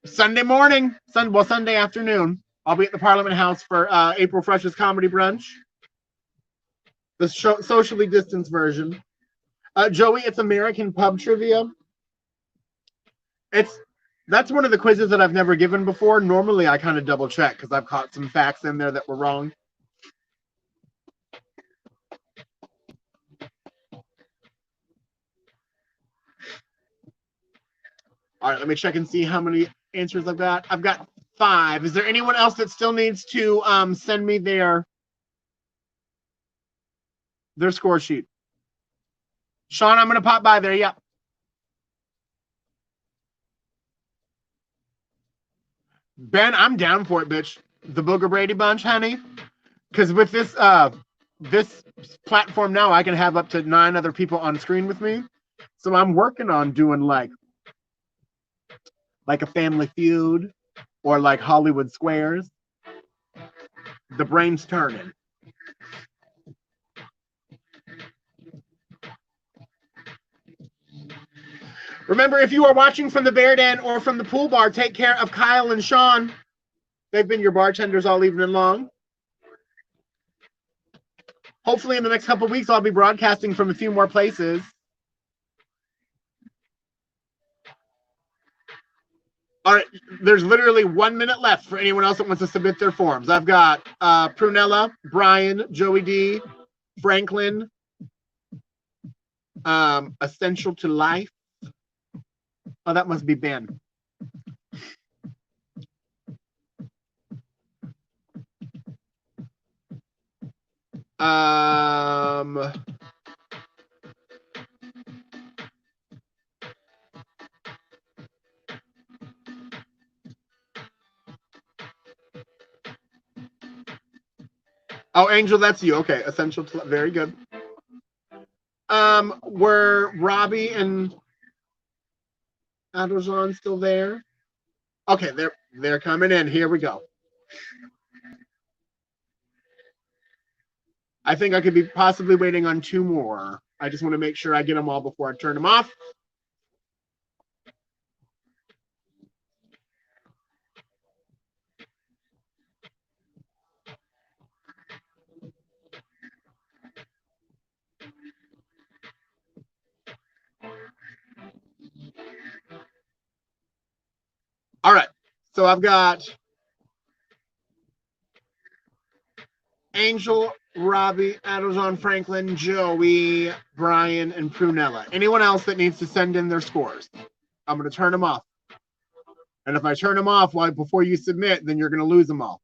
Sunday morning, Sunday afternoon, I'll be at the Parliament House for April Fresh's comedy brunch. The socially distanced version. Joey, it's American Pub Trivia. It's That's one of the quizzes that I've never given before. Normally, I kind of double check because I've caught some facts in there that were wrong. All right, let me check and see how many answers I've got. I've got 5. Is there anyone else that still needs to send me their score sheet? Sean, I'm going to pop by there. Yep. Ben, I'm down for it, bitch. The Booger Brady Bunch, honey. Because with this this platform now, I can have up to 9 other people on screen with me. So I'm working on doing like a Family Feud or like Hollywood Squares. The brain's turning. Remember, if you are watching from the Bear Den or from the pool bar, take care of Kyle and Sean. They've been your bartenders all evening long. Hopefully in the next couple of weeks, I'll be broadcasting from a few more places. All right, there's literally 1 minute left for anyone else that wants to submit their forms. I've got Prunella, Brian, Joey D, Franklin, Essential to Life. Oh, that must be Ben. Oh, Angel, that's you. Okay, Essential to very good. Were Robbie and Adeljan still there? Okay, they're coming in. Here we go. I think I could be possibly waiting on 2 more. I just want to make sure I get them all before I turn them off. All right, so I've got Angel, Robbie, Adeljan, Franklin, Joey, Brian, and Prunella. Anyone else that needs to send in their scores? I'm going to turn them off. And if I turn them off before you submit, then you're going to lose them all.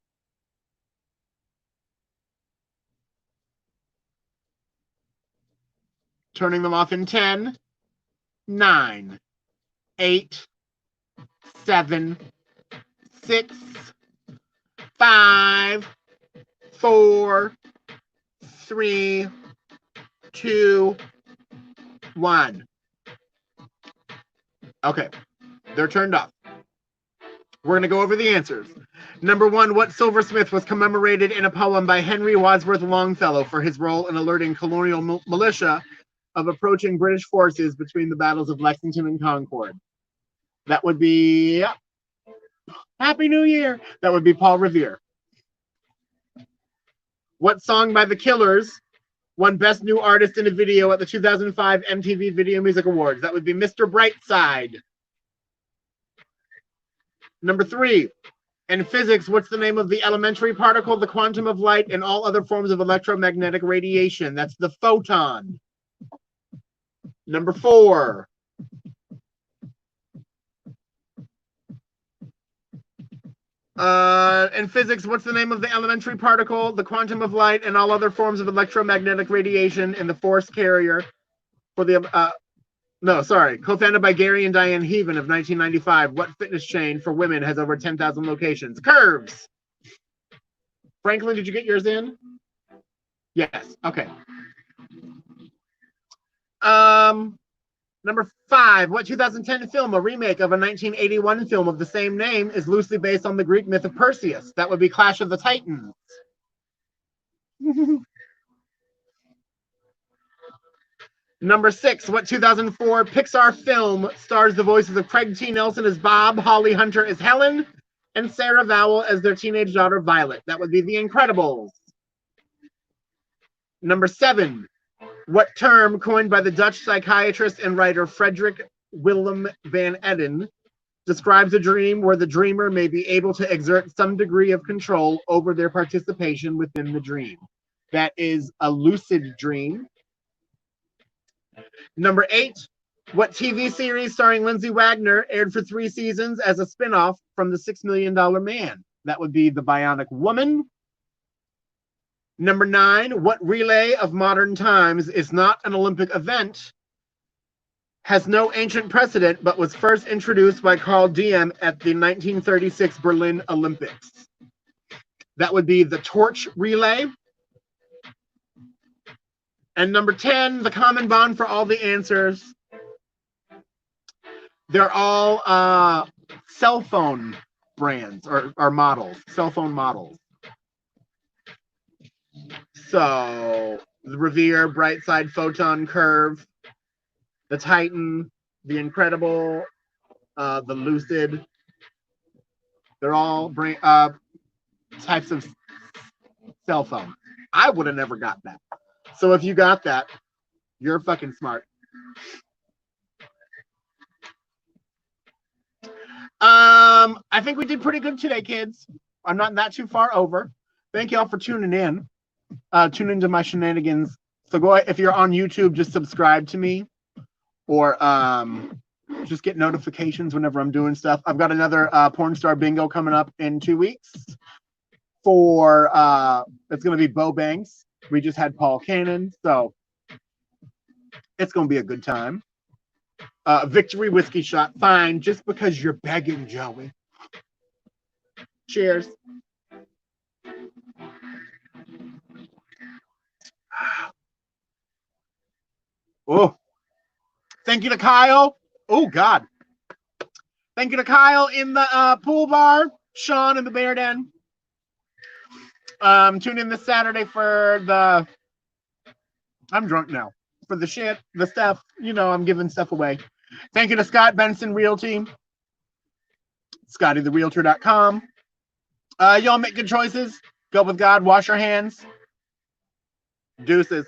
Turning them off in 10, 9, 8, 7, 6, 5, 4, 3, 2, 1. Okay, they're turned off. We're going to go over the answers. Number 1, what silversmith was commemorated in a poem by Henry Wadsworth Longfellow for his role in alerting colonial militia of approaching British forces between the battles of Lexington and Concord? That would be Happy New Year. That would be Paul Revere. What song by The Killers won Best New Artist in a Video at the 2005 MTV Video Music Awards? That would be Mr. Brightside. Number 3, in physics, what's the name of the elementary particle, the quantum of light, and all other forms of electromagnetic radiation? That's the photon. Number 4, in physics, what's the name of the elementary particle, the quantum of light, and all other forms of electromagnetic radiation in the force carrier for the co-founded by Gary and Diane Heaven of 1995. What fitness chain for women has over 10,000 locations? Curves. Franklin, did you get yours in? Yes. Okay. Number 5, what 2010 film, a remake of a 1981 film of the same name, is loosely based on the Greek myth of Perseus? That would be Clash of the Titans. Number 6, what 2004 Pixar film stars the voices of Craig T. Nelson as Bob, Holly Hunter as Helen, and Sarah Vowell as their teenage daughter Violet? That would be The Incredibles. Number 7, what term coined by the Dutch psychiatrist and writer Frederick Willem van Eden describes a dream where the dreamer may be able to exert some degree of control over their participation within the dream. That is a lucid dream. Number 8, what TV series starring Lindsay Wagner aired for 3 seasons as a spinoff from The $6 Million Man? That would be The Bionic Woman. Number 9, what relay of modern times is not an Olympic event, has no ancient precedent, but was first introduced by Carl Diem at the 1936 Berlin Olympics? That would be the torch relay. And number 10, the common bond for all the answers. They're all cell phone brands or models, cell phone models. So the Revere, Brightside, Photon, Curve, the Titan, the Incredible, the Lucid. They're all types of cell phone. I would have never got that. So if you got that, you're fucking smart. I think we did pretty good today, kids. I'm not that too far over. Thank y'all for tuning in. Tune into my shenanigans. So go ahead, if you're on YouTube, just subscribe to me, or just get notifications whenever I'm doing stuff. I've got another porn star bingo coming up in 2 weeks. For it's going to be Bo Banks. We just had Paul Cannon, so it's going to be a good time. Victory whiskey shot, fine, just because you're begging, Joey. Cheers. Oh, thank you to Kyle. Oh, God. Thank you to Kyle in the pool bar, Sean in the Bear Den. Tune in this Saturday for the, I'm drunk now, for the shit, the stuff, you know, I'm giving stuff away. Thank you to Scott Benson Realty, ScottyTheRealtor.com. Y'all make good choices. Go with God. Wash your hands. Deuces.